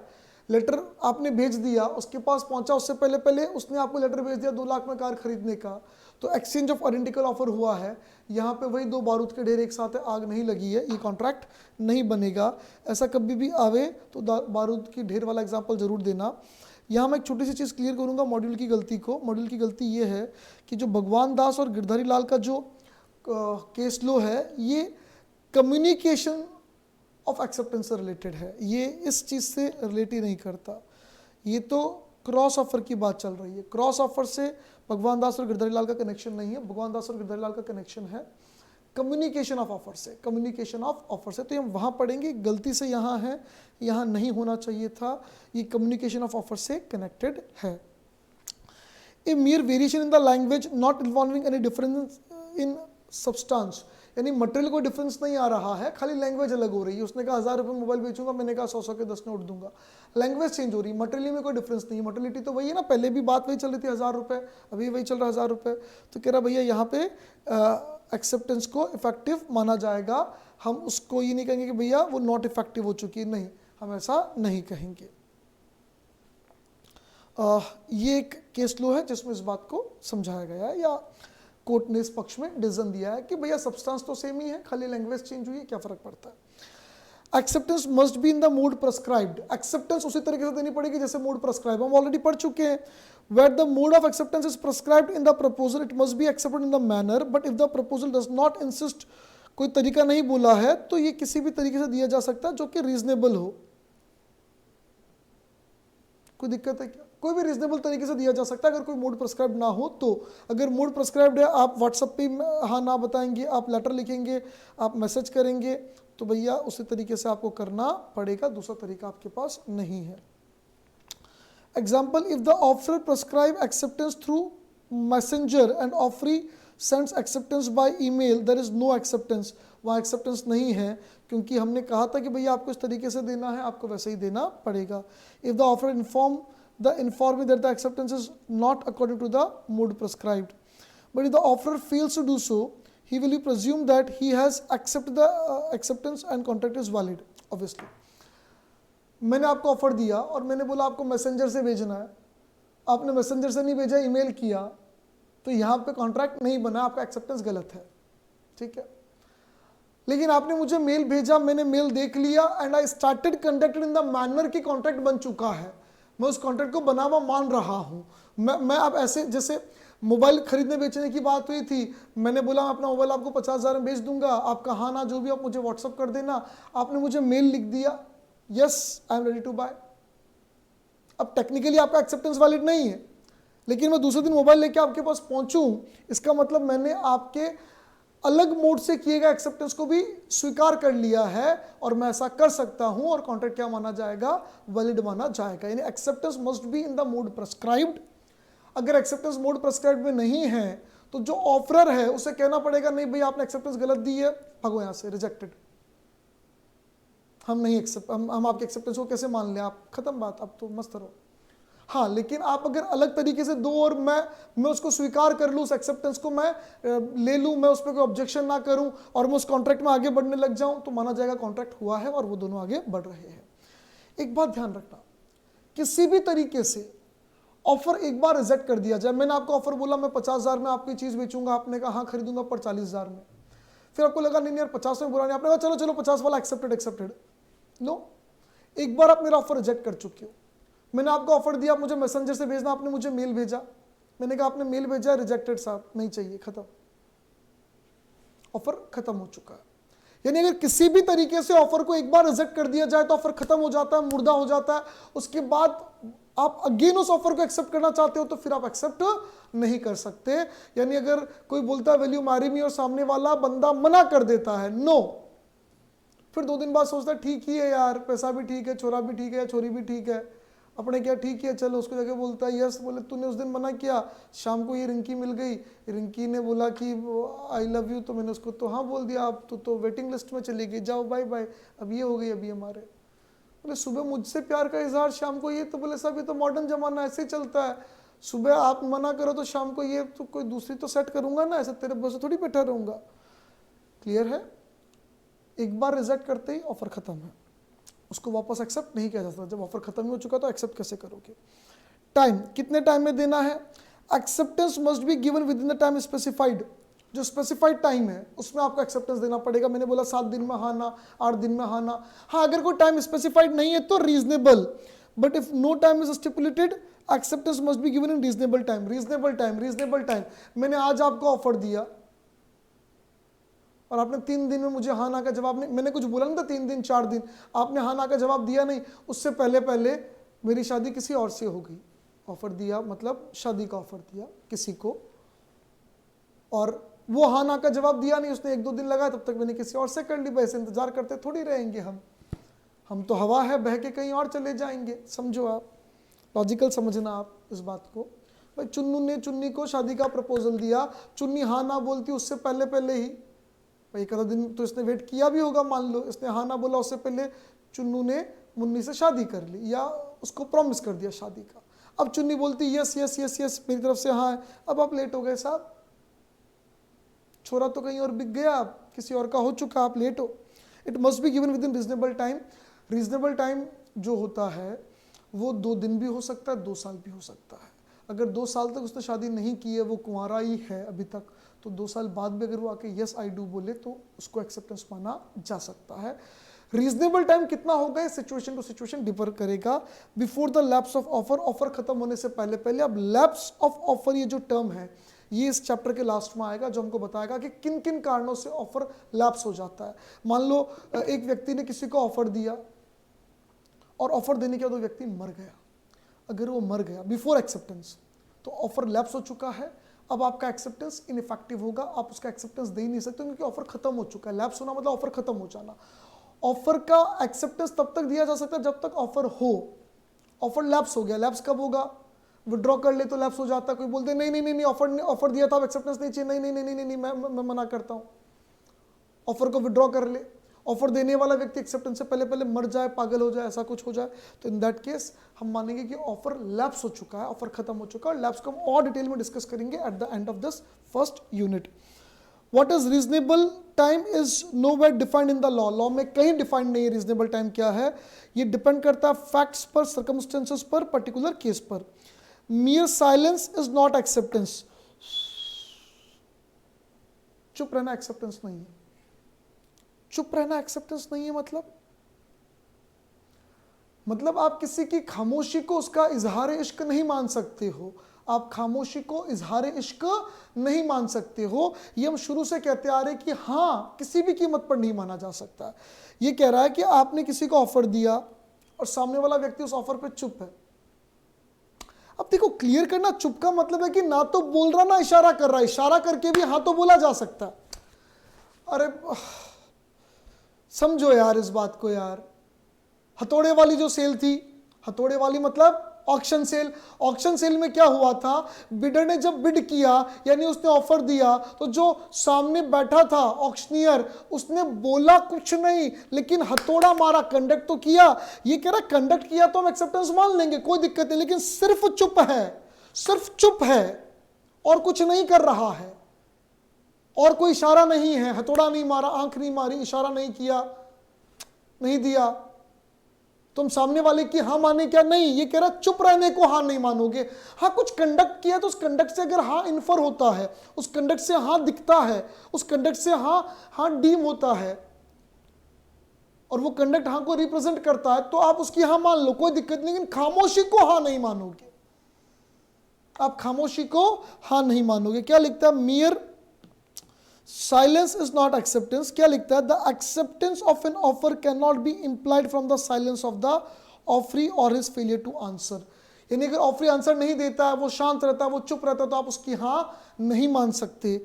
लेटर आपने भेज दिया, उसके पास पहुंचा, उससे पहले पहले उसने आपको लेटर भेज दिया 2 लाख में कार खरीदने का, तो एक्सचेंज ऑफ आइडेंटिकल ऑफर हुआ है। यहाँ पे वही 2 बारूद के ढेर एक साथ है, आग नहीं लगी है, ये कॉन्ट्रैक्ट नहीं बनेगा। ऐसा कभी भी आवे तो बारूद की ढेर वाला एग्जांपल जरूर देना। यहाँ मैं एक छोटी सी चीज़ क्लियर करूँगा मॉड्यूल की गलती को। मॉड्यूल की गलती ये है कि जो भगवान दास और गिरधारी लाल का जो केस लो है, ये कम्युनिकेशन ऑफ एक्सेप्टेंस से रिलेटेड है, ये इस चीज़ से रिलेट ही नहीं करता। ये तो क्रॉस ऑफर की बात चल रही है। क्रॉस ऑफर से भगवान दास और गिरधारी लाल का कनेक्शन नहीं है, भगवान दास और गिरधारी लाल का कनेक्शन है कम्युनिकेशन ऑफ ऑफर से, कम्युनिकेशन ऑफ ऑफर से। तो हम वहाँ पढ़ेंगे, गलती से यहाँ है, यहाँ नहीं होना चाहिए था, ये कम्युनिकेशन ऑफ ऑफर से कनेक्टेड है। ए mere variation in the language not involving any difference in substance, यानी मटेरियल कोई डिफरेंस नहीं आ रहा है, खाली लैंग्वेज अलग हो रही है। उसने कहा 1000 रुपये मोबाइल बेचूंगा, मैंने कहा 100 के 10 नोट दूंगा। लैंग्वेज चेंज हो रही है, मटेरियल में कोई डिफरेंस नहीं है। मटेरियलिटी तो वही है ना, पहले भी बात वही चल रही थी 1000 रुपये, अभी वही चल रहा है 1000 रुपये। तो कह रहा भैया यहाँ पे एक्सेप्टेंस को इफेक्टिव माना जाएगा, हम उसको ये नहीं कहेंगे कि भैया वो नॉट इफेक्टिव हो चुकी है, नहीं, हम ऐसा नहीं कहेंगे। ये एक केस लो है जिसमें इस बात को समझाया गया है, या कोर्ट ने इस पक्ष में डिसीजन दिया है कि भैया सब्सटेंस तो सेम ही है, खाली लैंग्वेज चेंज हुई है, क्या फर्क पड़ता है। Acceptance must be in the mode prescribed, acceptance उसी तरीके से देनी पड़ेगी जैसे मोड प्रेस्क्राइब, हम ऑलरेडी पढ़ चुके हैं। Where the mode of acceptance is prescribed in the proposal it must be accepted in the manner, but if the proposal does not insist, कोई तरीका नहीं बोला है तो ये किसी भी तरीके से दिया जा सकता है जो कि रीजनेबल हो। कोई दिक्कत है क्या? कोई भी रीजनेबल तरीके से दिया जा सकता है अगर कोई मोड प्रेस्क्राइब ना हो तो। अगर मोड प्रेस्क्राइब्ड है, आप व्हाट्सएप पे हाँ ना बताएंगे, आप लेटर लिखेंगे, आप मैसेज करेंगे, तो भैया उसी तरीके से आपको करना पड़ेगा, दूसरा तरीका आपके पास नहीं है। Example, if the offer prescribe acceptance through messenger and offeree sends acceptance by email, there is no acceptance, वहाँ एक्सेप्टेंस नहीं है, क्योंकि हमने कहा था कि भैया आपको इस तरीके से देना है, आपको वैसे ही देना पड़ेगा। If the offer inform the informer that the acceptance is not according to the mode prescribed, but if the offerer fails to do so, he will be presumed that he has accepted the acceptance and contract is valid. Obviously, मैंने आपको offer दिया और मैंने बोला आपको messenger से भेजना है, आपने मैसेंजर से नहीं भेजा, ईमेल किया, तो यहाँ पे कॉन्ट्रैक्ट नहीं बना, आपका एक्सेप्टेंस गलत है, ठीक है। लेकिन आपने मुझे मेल भेजा, मैंने मेल देख लिया and I started conducted in the manner की कॉन्ट्रैक्ट बन चुका है, मैं उस कॉन्ट्रैक्ट को बना हुआ मान रहा हूँ। मैं अब ऐसे, जैसे मोबाइल खरीदने बेचने की बात हुई थी, मैंने बोला मैं अपना मोबाइल आपको 50,000 में बेच दूंगा, आप कहा ना जो भी आप मुझे व्हाट्सअप कर देना, आपने मुझे मेल लिख दिया, yes I am ready to buy. अब टेक्निकली आपका एक्सेप्टेंस वैलिड नहीं है, लेकिन मैं दूसरे दिन मोबाइल लेके आपके पास पहुंचूं, इसका मतलब मैंने आपके अलग मोड से किए गए एक्सेप्टेंस को भी स्वीकार कर लिया है, और मैं ऐसा कर सकता हूं, और कॉन्ट्रैक्ट क्या माना जाएगा? वैलिड माना जाएगा। यानी acceptance must be in the mode prescribed. अगर एक्सेप्टेंस मोड प्रेस्क्राइब्ड में नहीं है तो जो ऑफरर है उसे कहना पड़ेगा नहीं भैया आपने एक्सेप्टेंस गलत दी है, भागो यहां से, रिजेक्टेड, हम नहीं एक्सेप्ट, हम आपके एक्सेप्टेंस को कैसे मान लें, आप खत्म बात, अब तो मस्त रहो। हाँ, लेकिन आप अगर अलग तरीके से दो और मैं उसको स्वीकार कर लूँ, उस एक्सेप्टेंस को मैं ले लूँ, मैं उस पर कोई ऑब्जेक्शन ना करूँ और मैं उस कॉन्ट्रैक्ट में आगे बढ़ने लग जाऊँ, तो माना जाएगा कॉन्ट्रैक्ट हुआ है और वो दोनों आगे बढ़ रहे हैं। एक बात ध्यान रखना, किसी भी तरीके से ऑफर एक बार रिजेक्ट कर दिया जाए, मैंने आपको ऑफर बोला मैं 50,000 में आपकी चीज़ बेचूंगा, आपने कहा हाँ खरीदूंगा पर 40,000 में, फिर आपको लगा नहीं यार 50 में बुरा नहीं, आपने कहा चलो चलो 50 वाला एक्सेप्टेड। नो, एक बार आप मेरा ऑफर रिजेक्ट कर चुके हो। मैंने आपको ऑफर दिया, मुझे मैसेंजर से भेजना, आपने मुझे मेल भेजा, मैंने कहा आपने मेल भेजा, रिजेक्टेड साहब, नहीं चाहिए, खत्म, ऑफर खत्म हो चुका है। यानी अगर किसी भी तरीके से ऑफर को एक बार रिजेक्ट कर दिया जाए तो ऑफर खत्म हो जाता है, मुर्दा हो जाता है। उसके बाद आप अगेन उस ऑफर को एक्सेप्ट करना चाहते हो तो फिर आप एक्सेप्ट नहीं कर सकते। यानी अगर कोई बोलता है वैल्यू मैरी मी और सामने वाला बंदा मना कर देता है नो, फिर 2 दिन बाद सोचता है ठीक ही है यार, पैसा भी ठीक है, छोरा भी ठीक है, छोरी भी ठीक है, अपने क्या ठीक है, चलो, उसको जाके बोलता है यस, बोले तूने उस दिन मना किया, शाम को ये रिंकी मिल गई, रिंकी ने बोला कि आई लव यू, तो मैंने उसको तो हाँ बोल दिया, अब तो वेटिंग लिस्ट में चली गई, जाओ बाय बाय, अब ये हो गई अभी हमारे। बोले सुबह मुझसे प्यार का इजहार, शाम को ये, तो बोले साहब ये तो मॉडर्न जमाना ऐसे ही चलता है, सुबह आप मना करो तो शाम को ये, तो कोई दूसरी तो सेट करूंगा ना, ऐसे तेरे भरोसे थोड़ी बैठा रहूंगा। क्लियर है? एक बार रिजेक्ट करते ही ऑफर खत्म है, उसको वापस एक्सेप्ट नहीं किया जा सकता। जब ऑफर खत्म हो चुका तो एक्सेप्ट कैसे करोगे? टाइम, कितने टाइम में देना है? Acceptance must be given with in the time specified. जो स्पेसिफाइड टाइम है उसमें आपको एक्सेप्टेंस देना पड़ेगा। मैंने बोला 7 दिन में हाँ ना, 8 दिन में हाँ ना। हाँ, अगर कोई टाइम स्पेसिफाइड नहीं है तो reasonable, but if no time is stipulated, acceptance must be given in reasonable time. Reasonable time, reasonable time, मैंने आज आपको ऑफर दिया और आपने 3 दिन में मुझे हाँ ना का जवाब नहीं, मैंने कुछ बोला नहीं था 3 दिन 4 दिन, आपने हाँ ना का जवाब दिया नहीं, उससे पहले पहले मेरी शादी किसी और से हो गई। ऑफर दिया मतलब शादी का ऑफर दिया किसी को, और वो हाँ ना का जवाब दिया नहीं, उसने 1-2 दिन लगाया, तब तक मैंने किसी और से कर ली। वैसे इंतजार करते थोड़ी रहेंगे हम तो हवा है, बह के कहीं और चले जाएंगे। समझो आप, लॉजिकल समझना आप इस बात को। भाई चुन्नू ने चुन्नी को शादी का प्रपोजल दिया, चुन्नी हाँ ना बोलती उससे पहले पहले ही, भाई एक आधा दिन तो इसने वेट किया भी होगा, मान लो इसने हाँ ना बोला उससे पहले चुन्नू ने मुन्नी से शादी कर ली या उसको प्रॉमिस कर दिया शादी का। अब चुन्नी बोलती यस यस यस यस मेरी तरफ से हाँ है, अब आप लेट हो गए साहब, छोरा तो कहीं और बिक गया, आप किसी और का हो चुका, आप लेट हो। It must be given with in reasonable time. Reasonable time जो होता है वो 2 दिन भी हो सकता है, 2 साल भी हो सकता है। अगर 2 साल तक उसने शादी नहीं की है, वो कुंवारा ही है अभी तक, तो 2 साल बाद भी अगर वो आके यस आई डू बोले तो उसको एक्सेप्टेंस माना जा सकता है। रीजनेबल टाइम कितना होगा, सिचुएशन टू सिचुएशन डिफर करेगा। Before the lapse of offer, offer खत्म होने से पहले पहले। अब लैप्स ऑफ ऑफर ये जो टर्म है ये इस चैप्टर के लास्ट में आएगा, जो हमको बताएगा कि किन किन कारणों से ऑफर लैप्स हो जाता है। मान लो एक व्यक्ति ने किसी को ऑफर दिया और ऑफर देने के बाद वो व्यक्ति मर गया। अगर वो मर गया बिफोर एक्सेप्टेंस तो ऑफर लैप्स हो चुका है, अब आपका एक्सेप्टेंस इनइफेक्टिव होगा, आप उसका एक्सेप्टेंस दे ही नहीं सकते क्योंकि ऑफर खत्म हो चुका है। लैप्स होना मतलब ऑफर खत्म हो जाना। ऑफर का एक्सेप्टेंस तब तक दिया जा सकता है जब तक ऑफर हो। ऑफर लैप्स हो गया, लैप्स कब होगा, विड्रॉ कर ले तो लैप्स हो जाता है। कोई बोलते नहीं नहीं नहीं ऑफर दिया था, अब एक्सेप्टेंस नहीं चाहिए, नहीं नहीं नहीं नहीं नहीं मैं मना करता हूं, ऑफर को विड्रॉ कर ले। ऑफर देने वाला व्यक्ति एक्सेप्टेंस से पहले पहले मर जाए, पागल हो जाए, ऐसा कुछ हो जाए, तो इन दैट केस हम मानेंगे कि ऑफर लैप्स हो चुका है, ऑफर खत्म हो चुका है। और लैप्स को हम और डिटेल में डिस्कस करेंगे at the end of this first unit. What is reasonable time is nowhere defined in the law. Law में कहीं डिफाइंड नहीं है रीजनेबल टाइम क्या है। ये डिपेंड करता है फैक्ट्स पर, सर्कमस्टेंसेस पर, पर्टिकुलर केस पर। mere silence is not acceptance। चुप रहना एक्सेप्टेंस नहीं है। चुप रहना एक्सेप्टेंस नहीं है मतलब आप किसी की खामोशी को उसका इजहार इश्क नहीं मान सकते हो। आप खामोशी को इजहार इश्क नहीं मान सकते हो। ये हम शुरू से कहते आ रहे कि हाँ, किसी भी कीमत पर नहीं माना जा सकता। ये कह रहा है कि आपने किसी को ऑफर दिया और सामने वाला व्यक्ति उस ऑफर पे चुप है। अब देखो, क्लियर करना, चुप का मतलब है कि ना तो बोल रहा ना इशारा कर रहा है। इशारा करके भी हाँ तो बोला जा सकता है। अरे समझो यार इस बात को यार। हथौड़े वाली जो सेल थी, हथौड़े वाली मतलब ऑक्शन सेल। ऑक्शन सेल में क्या हुआ था, बिडर ने जब बिड किया यानी उसने ऑफर दिया, तो जो सामने बैठा था ऑक्शनियर, उसने बोला कुछ नहीं लेकिन हथौड़ा मारा, कंडक्ट तो किया। ये कह रहा कंडक्ट किया तो हम एक्सेप्टेंस मान लेंगे, कोई दिक्कत नहीं, लेकिन सिर्फ चुप है, सिर्फ चुप है और कुछ नहीं कर रहा है और कोई इशारा नहीं है, हथौड़ा नहीं मारा, आंख नहीं मारी, इशारा नहीं किया, नहीं दिया, तुम सामने वाले की हाँ माने क्या? नहीं। ये कह रहा चुप रहने को हाँ नहीं मानोगे। हाँ कुछ कंडक्ट किया तो उस कंडक्ट से अगर हाँ इन्फर होता है, उस कंडक्ट से हाँ दिखता है, उस कंडक्ट से हाँ डीम होता है और वो कंडक्ट हाँ को रिप्रेजेंट करता है, तो आप उसकी हाँ मान लो, कोई दिक्कत नहीं। लेकिन खामोशी को हाँ नहीं मानोगे, आप खामोशी को हाँ नहीं मानोगे। क्या लिखता है, मियर साइलेंस इज नॉट एक्सेप्टेंस। क्या लिखता है, the acceptance of an offer can not be implied from the silence of the offeree और हिज फेलियर टू आंसर। यानी अगर ऑफरी आंसर नहीं देता है, वो शांत रहता है, वो चुप रहता है, तो आप उसकी हाँ नहीं मान सकते।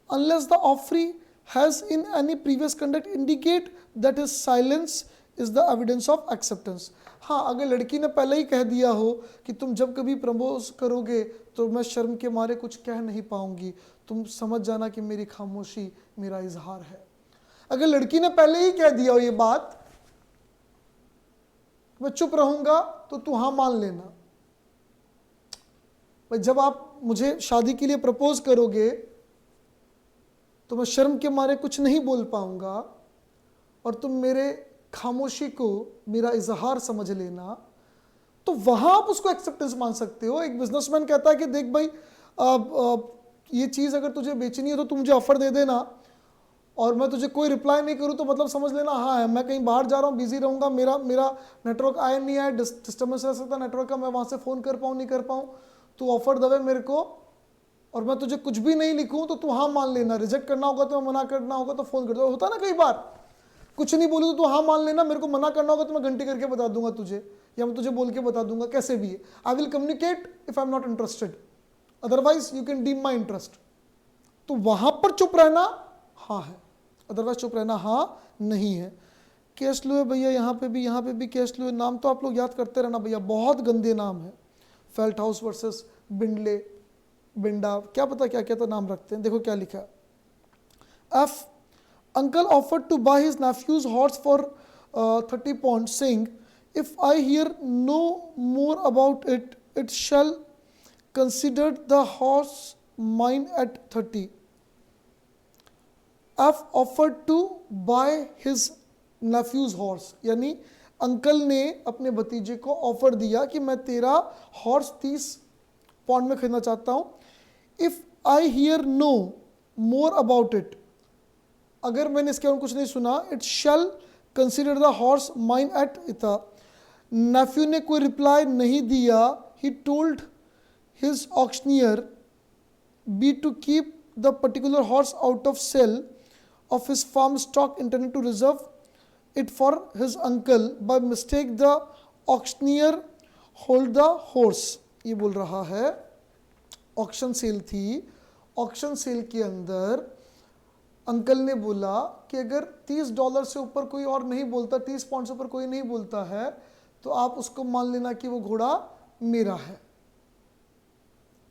Unless the offeree has in any previous conduct indicate that his silence is the evidence of acceptance. हाँ, अगर लड़की ने पहले ही कह दिया हो कि तुम जब कभी प्रपोज करोगे तो मैं शर्म के मारे कुछ कह नहीं पाऊंगी, तुम समझ जाना कि मेरी खामोशी मेरा इजहार है। अगर लड़की ने पहले ही कह दिया हो ये बात, मैं चुप रहूंगा, तो तू हाँ मान लेना। भाई जब आप मुझे शादी के लिए प्रपोज करोगे तो मैं शर्म के मारे कुछ नहीं बोल पाऊंगा और तुम मेरे खामोशी को मेरा इजहार समझ लेना, तो वहां आप उसको एक्सेप्टेंस मान सकते हो। एक बिजनेसमैन कहता है कि देख भाई, ये चीज़ अगर तुझे बेचनी है तो तू मुझे ऑफर दे देना, और मैं तुझे कोई रिप्लाई नहीं करूँ तो मतलब समझ लेना हाँ है, मैं कहीं बाहर जा रहा हूँ, बिजी रहूँगा, मेरा मेरा नेटवर्क आया नहीं आया, डिस्टर्बेंस रह सकता नेटवर्क का, मैं वहाँ से फ़ोन कर पाऊँ नहीं कर पाऊँ, तू ऑफर दवे मेरे को और मैं तुझे कुछ भी नहीं लिखूँ तो तू हाँ मान लेना, रिजेक्ट करना होगा तो मना करना होगा तो फ़ोन कर दो। होता ना कई बार, कुछ नहीं बोलूँ तो तू हाँ मान लेना, मेरे को मना करना होगा तो मैं घंटी करके बता दूंगा तुझे, या मैं तुझे बोल के बता दूंगा, कैसे भी है। I will communicate if I am not interested, otherwise you can deem my interest. तो वहां पर चुप रहना हाँ है, अदरवाइज चुप रहना हाँ नहीं है। केस लो है भैया, यहाँ पे भी केस लो है। नाम तो आप लोग याद करते रहना भैया, बहुत गंदे नाम है। फेल्ट हाउस वर्सेस बिंडले, बिंडा, क्या पता क्या क्या तो नाम रखते हैं। देखो क्या लिखा है, F uncle offered to buy his nephew's horse for 30 pounds, saying, if I hear no more about it, it shall consider the horse mine at 30. F offered to buy his nephew's horse, यानी uncle ने अपने भतीजे को offer दिया कि मैं तेरा horse 30 pound में खरीदना चाहता हूं। If I hear no more about it, अगर मैंने इसके बारे में कुछ नहीं सुना, it shall consider the horse mine at इता। नेफ्यू ने कोई रिप्लाई नहीं दिया। He told his auctioneer B to keep the particular horse out of sale of his farm stock, intended to reserve it for his uncle, by mistake the auctioneer hold the horse. ये बोल रहा है auction cell थी, auction cell के अंदर uncle ने बोला कि अगर $30 से ऊपर कोई और नहीं बोलता, 30 पाउंड से ऊपर कोई नहीं बोलता है, तो आप उसको मान लेना कि वो घोड़ा मेरा है।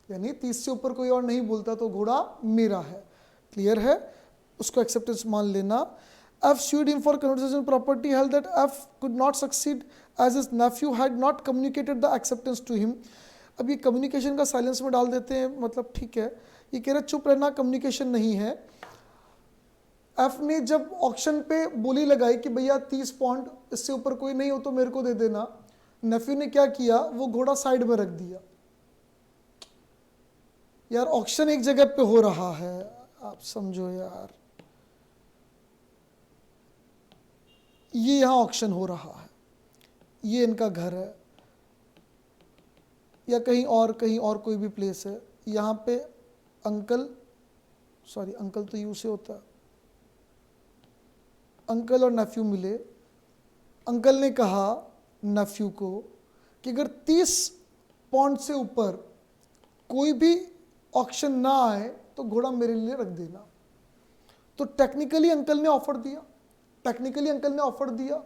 यानी 30 से ऊपर कोई और नहीं बोलता तो घोड़ा मेरा है। क्लियर है, उसको एक्सेप्टेंस मान लेना। F sued him for conversation property, held that F could not succeed as his nephew had not communicated the acceptance to him. अब ये कम्युनिकेशन का साइलेंस में डाल देते हैं, मतलब ठीक है, ये कह रहे चुप रहना, कम्युनिकेशन नहीं है। एफ ने जब ऑक्शन पे बोली लगाई कि भैया 30 पाउंड, इससे ऊपर कोई नहीं हो तो मेरे को दे देना, नेफ्यू ने क्या किया, वो घोड़ा साइड में रख दिया। यार ऑक्शन एक जगह पे हो रहा है, आप समझो यार, ये यहां ऑक्शन हो रहा है, ये इनका घर है या कहीं और कोई भी प्लेस है। यहां पे अंकल, सॉरी अंकल तो यू से होता है, अंकल और नेफ्यू मिले। अंकल ने कहा नेफ्यू को कि अगर 30 पाउंड से ऊपर कोई भी ऑक्शन ना आए तो घोड़ा मेरे लिए रख देना। तो टेक्निकली अंकल ने ऑफर दिया,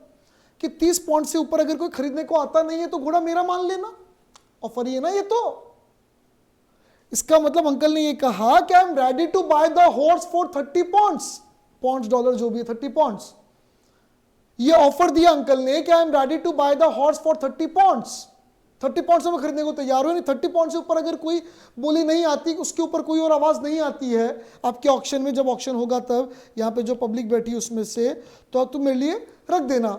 कि 30 पाउंड से ऊपर अगर कोई खरीदने को आता नहीं है तो घोड़ा मेरा मान लेना। ऑफर ये ना, ये तो इसका मतलब अंकल ने ये कहा कि I am ready to buy the horse for 30 pounds, dollar जो भी है 30 पाउंड्स। ये ऑफर दिया अंकल ने कि I am ready to buy the horse for 30 pounds. 30 pound से मैं खरीदने को तैयार हूं। नहीं, 30 पाउंड से ऊपर अगर कोई बोली नहीं आती, उसके ऊपर कोई और आवाज नहीं आती है आपके ऑक्शन में, जब ऑक्शन होगा तब यहां पे जो पब्लिक बैठी उसमें से, तो तुम मेरे लिए रख देना,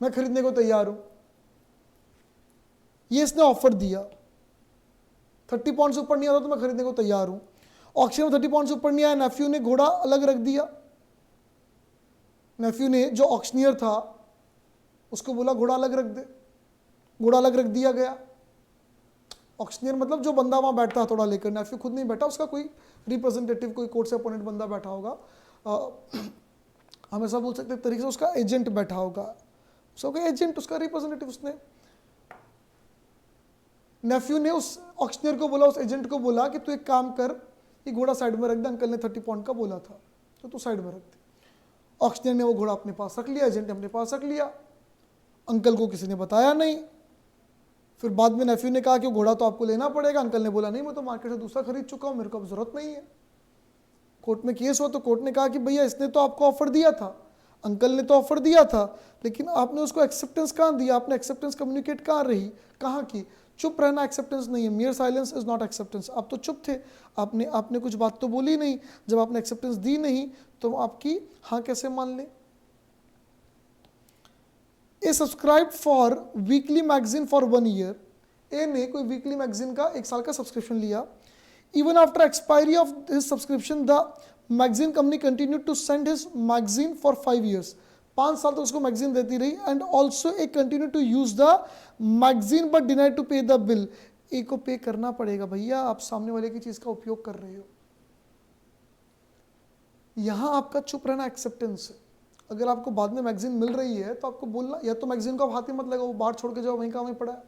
मैं खरीदने को तैयार हूं। ये इसने ऑफर दिया, 30 पाउंड से ऊपर नहीं आता तो मैं खरीदने को तैयार हूं। ऑक्शन में 30 पाउंड से ऊपर नहीं आया, नेफ्यू ने घोड़ा अलग रख दिया। नेफ्यू ने जो ऑक्शनियर था उसको बोला घोड़ा अलग रख दे, घोड़ा अलग रख दिया गया। ऑक्शनियर मतलब जो बंदा वहां बैठता है थोड़ा लेकर, नेफ्यू खुद नहीं बैठा, उसका कोई रिप्रेजेंटेटिव, कोई कोर्ट से अपॉइंटेड बंदा बैठा होगा, हम ऐसा बोल सकते तरीके से उसका एजेंट बैठा होगा, उसका एजेंट, उसका रिप्रेजेंटेटिव। उसने, नेफ्यू ने उस ऑक्शनियर को बोला, उस एजेंट को बोला कि तू एक काम कर, ये घोड़ा साइड में रख दे, अंकल ने 30 पाउंड का बोला था तो तू साइड में रख दे। ऑक्शनियर ने वो घोड़ा अपने पास रख लिया, एजेंट ने अपने पास रख लिया, अंकल को किसी ने बताया नहीं। फिर बाद में नेफ्यू ने कहा कि घोड़ा तो आपको लेना पड़ेगा, अंकल ने बोला नहीं, मैं तो मार्केट से दूसरा खरीद चुका हूं, मेरे को अब जरूरत नहीं है। कोर्ट में केस हुआ तो कोर्ट ने कहा कि भैया इसने तो आपको ऑफर दिया था, अंकल ने तो ऑफर दिया था, लेकिन आपने उसको एक्सेप्टेंस कहाँ दिया, आपने एक्सेप्टेंस कम्युनिकेट कहाँ की। चुप रहना एक्सेप्टेंस नहीं है, मियर साइलेंस इज नॉट एक्सेप्टेंस। आप तो चुप थे, आपने कुछ बात तो बोली नहीं, जब आपने एक्सेप्टेंस दी नहीं तो आपकी हाँ कैसे मान ले। A subscribe for weekly magazine for 1 year, A ने कोई वीकली मैगजीन का 1 साल का सब्सक्रिप्शन लिया। Even after expiry of his subscription the magazine company continue to send his magazine for 5 years, 5 साल तक उसको मैगजीन देती रही, and also A continue to use the magazine but deny to pay the bill. A को pay करना पड़ेगा भैया, आप सामने वाले की चीज का उपयोग कर रहे हो। यहां आपका चुप रहना एक्सेप्टेंस है। अगर आपको बाद में मैगजीन मिल रही है तो आपको बोलना, या तो मैगजीन को आप हाथ ही मत लगाओ, वो बाहर छोड़ के जाओ, वहीं का वहीं पड़ा है,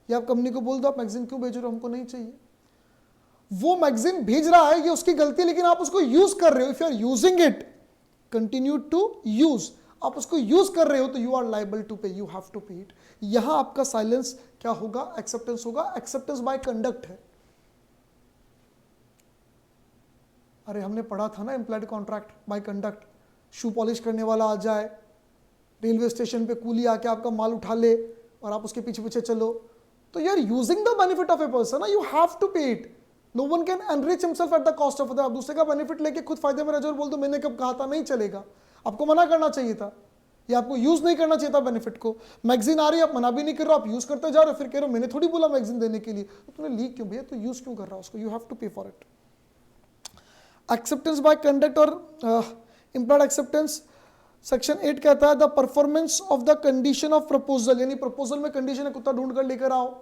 या आप कंपनी को बोल दो आप मैगजीन क्यों भेज रहे हो, हमको नहीं चाहिए। वो मैगजीन भेज रहा है, ये उसकी गलती है, लेकिन आप उसको यूज कर रहे हो। If you are using it, continue to use, आप उसको यूज कर रहे हो तो you are liable to pay, you have to pay it. यहां आपका साइलेंस क्या होगा, एक्सेप्टेंस होगा। एक्सेप्टेंस बाय कंडक्ट है। अरे हमने पढ़ा था ना implied contract by conduct. Shoe polish करने वाला आ जाए, रेलवे स्टेशन पे कूली आके आपका माल उठा ले और आप उसके पीछे पीछे चलो, तो you are using the benefit of a person, you have to pay it. No one can enrich himself at the cost of other. आप दूसरे का बेनिफिट लेके खुद फायदे में रह जाओ और बोल दो मैंने कब कहा था, नहीं चलेगा। आपको मना करना चाहिए था, या आपको यूज नहीं करना चाहिए था बेनिफिट को। मैगजीन आ रही है, आप मना भी नहीं कर रहे हो, आप यूज करते जा रहे हो, फिर कह रहे हो मैंने थोड़ी बोला मैगजीन देने के लिए, तो तुमने लीक क्यों भैया, तो यूज क्यों कर रहा है उसको, यू हैव टू पे for it. Acceptance by conduct और इम्प्लाइड एक्सेप्टेंस, सेक्शन 8 कहता है the performance of the condition of proposal, यानी प्रपोजल में कंडीशन है कुत्ता ढूंढ कर लेकर आओ,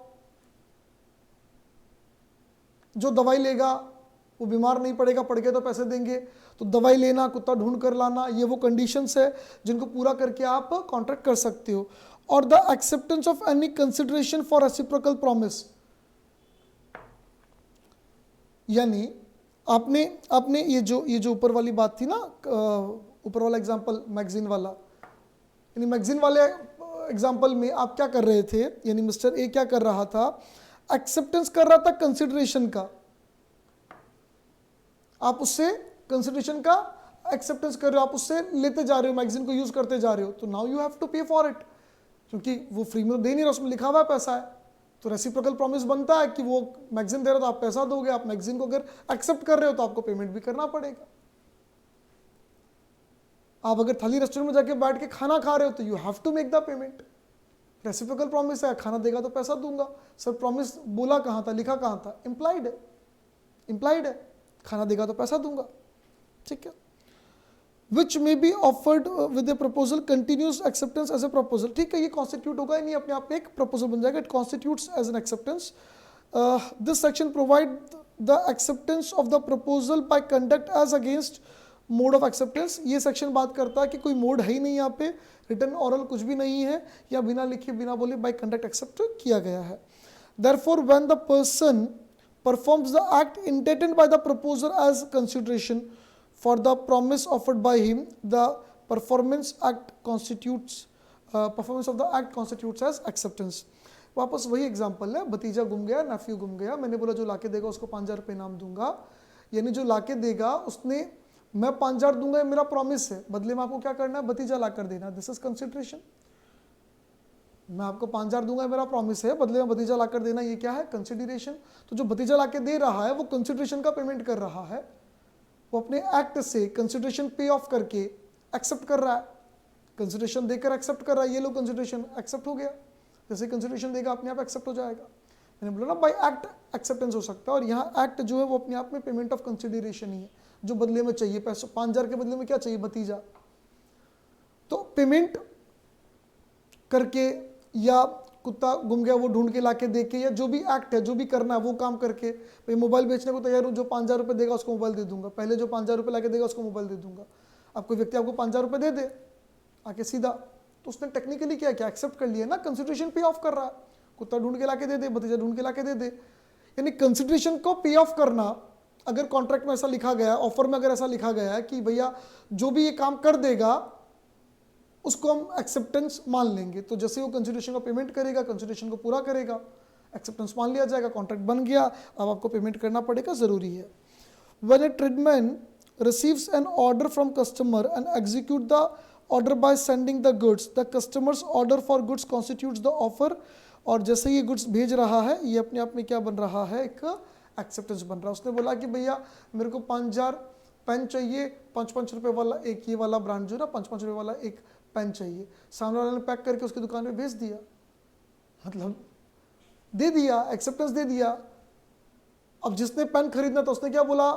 जो दवाई लेगा वो बीमार नहीं पड़ेगा, पड़ गया तो पैसे देंगे, तो दवाई लेना, कुत्ता ढूंढ कर लाना, ये वो कंडीशंस है जिनको पूरा करके आप कॉन्ट्रैक्ट कर सकते हो। और the acceptance of any consideration for reciprocal promise, यानी आपने आपने ये जो ऊपर वाली बात थी ना, ऊपर वाला एग्जांपल मैगजीन वाला, यानी मैगजीन वाले एग्जांपल में आप क्या कर रहे थे, यानी मिस्टर ए क्या कर रहा था, एक्सेप्टेंस कर रहा था कंसिडरेशन का। आप उससे कंसिडरेशन का एक्सेप्टेंस कर रहे हो, आप उससे लेते जा रहे हो, मैगजीन को यूज करते जा रहे हो, तो नाउ यू हैव टू पे फॉर इट, क्योंकि वो फ्री में दे नहीं रहा, उसमें लिखा हुआ पैसा है। तो रेसिप्रोकल प्रॉमिस बनता है कि वो मैगजीन दे रहा तो आप पैसा दोगे, आप मैगजीन को अगर एक्सेप्ट कर रहे हो तो आपको पेमेंट भी करना पड़ेगा। आप अगर थाली रेस्टोरेंट में जाके बैठ के खाना खा रहे हो तो you have to make the payment. Reciprocal promise है, खाना देगा तो पैसा दूंगा। सर प्रॉमिस बोला कहां था, लिखा कहां था, इंप्लाइड है, इंप्लाइड है, खाना देगा तो पैसा दूंगा, ठीक है। Which may be offered with a proposal continuous acceptance as a proposal, ठीक है, ये कॉन्स्टिट्यूट होगा, नहीं अपने आप में एक प्रपोजल बन जाएगा, it constitutes as an acceptance. This section provide the acceptance of the proposal by conduct as against mode of acceptance. ये सेक्शन बात करता है कि कोई मोड है ही नहीं यहाँ पे, रिटर्न ऑरल कुछ भी नहीं है, या बिना लिखे बिना बोले बाय कंडक्ट एक्सेप्ट किया गया है। Therefore when the person performs the act intended by the proposer as consideration for the promise offered by him, the performance of the act constitutes as acceptance। वापस वही एग्जांपल है, भतीजा गुम गया, नेफ्यू गुम गया, मैंने बोला जो लाके देगा उसको 5,000 रुपये इनाम दूंगा, यानी जो लाके देगा उसने, मैं 5,000 दूंगा, ये मेरा प्रॉमिस है, बदले में आपको क्या करना है, भतीजा ला कर देना, दिस इज कंसिडरेशन। मैं आपको 5,000 दूंगा, मेरा प्रॉमिस है, बदले में भतीजा लाकर देना, ये क्या है, कंसिडरेशन। तो जो भतीजा लाके दे रहा है वो कंसिडरेशन का पेमेंट कर रहा है, वो अपने एक्ट से कंसिडरेशन पे ऑफ करके एक्सेप्ट कर रहा है, कंसिडरेशन देकर एक्सेप्ट कर रहा है, ये लो कंसिडरेशन एक्सेप्ट हो गया, जैसे कंसिडरेशन देगा अपने आप एक्सेप्ट हो जाएगा। मैंने बोला ना बाय एक्ट एक्सेप्टेंस हो सकता है, और यहाँ एक्ट जो है वो अपने आप में पेमेंट ऑफ कंसिडरेशन ही है, जो बदले में चाहिए पैसा, 5,000 के बदले में क्या चाहिए, भतीजा, तो पेमेंट करके या कुत्ता गुम गया वो ढूंढ के लाके दे के, या जो भी एक्ट है, जो भी करना है वो काम करके, भाई मोबाइल बेचने को तैयार हूँ, जो 5,000 रुपये देगा उसको मोबाइल दे दूंगा, पहले जो 5,000 रुपये लाके देगा उसको मोबाइल दे दूंगा। अब कोई व्यक्ति आपको 5,000 रुपये दे दे आके सीधा, तो उसने टेक्निकली क्या क्या एक्सेप्ट कर लिया ना, कंसिडरेशन पे ऑफ कर रहा है, कुत्ता ढूंढ के लाके दे दे, भतीजा ढूंढ के लाके दे दे, यानी कंसिडरेशन को पे ऑफ करना। अगर कॉन्ट्रैक्ट में ऐसा लिखा गया है, ऑफर में अगर ऐसा लिखा गया है कि भैया जो भी ये काम कर देगा उसको हम एक्सेप्टेंस मान लेंगे, तो जैसे वो कंसिडरेशन का पेमेंट करेगा, कंसिडरेशन को पूरा करेगा, एक्सेप्टेंस मान लिया जाएगा, कॉन्ट्रैक्ट बन गया, अब आपको पेमेंट करना पड़ेगा, जरूरी है। When A tradesman receives N order from customer and execute the order by sending the goods, the customers order for goods constitutes the offer, और जैसे ये गुड्स भेज रहा है, ये अपने आप में क्या बन रहा है, एक एक्सेप्टेंस बन रहा है। उसने बोला कि भैया मेरे को 5,000 पेन चाहिए, 5-5 रुपये वाला एक, ये वाला ब्रांड जो है ना, 5-5 रुपये वाला एक पेन चाहिए, सामने वाले ने पैक करके उसकी दुकान में भेज दिया, मतलब दे दिया, एक्सेप्टेंस दे दिया। अब जिसने पेन खरीदना था उसने क्या बोला,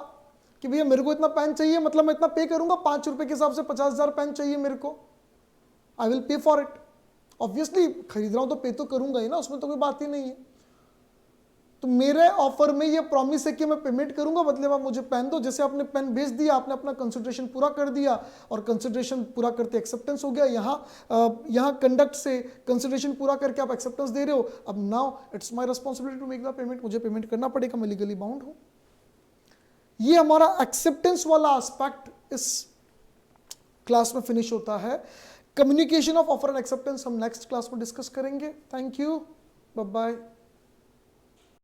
कि भैया मेरे को इतना पेन चाहिए, मतलब मैं इतना पे करूंगा, 5 रुपए के हिसाब से 50,000 पेन चाहिए मेरे को, I will pay for it. Obviously खरीद रहा हूं तो पे तो करूंगा ही ना, उसमें तो कोई बात ही नहीं है। तो मेरे ऑफर में ये प्रॉमिस है कि मैं पेमेंट करूंगा, बदले में आप मुझे पेन दो। जैसे आपने पेन भेज दिया, आपने अपना कंसिडरेशन पूरा कर दिया, और कंसिडरेशन पूरा करते एक्सेप्टेंस हो गया। यहाँ कंडक्ट से कंसिडरेशन पूरा करके आप एक्सेप्टेंस दे रहे हो। अब now it's my responsibility to make the payment, मुझे पेमेंट करना पड़ेगा, मैं लीगली बाउंड हूं। ये हमारा एक्सेप्टेंस वाला एस्पेक्ट इस क्लास में फिनिश होता है। Communication of offer and acceptance हम नेक्स्ट क्लास में डिस्कस करेंगे। Thank you, bye bye.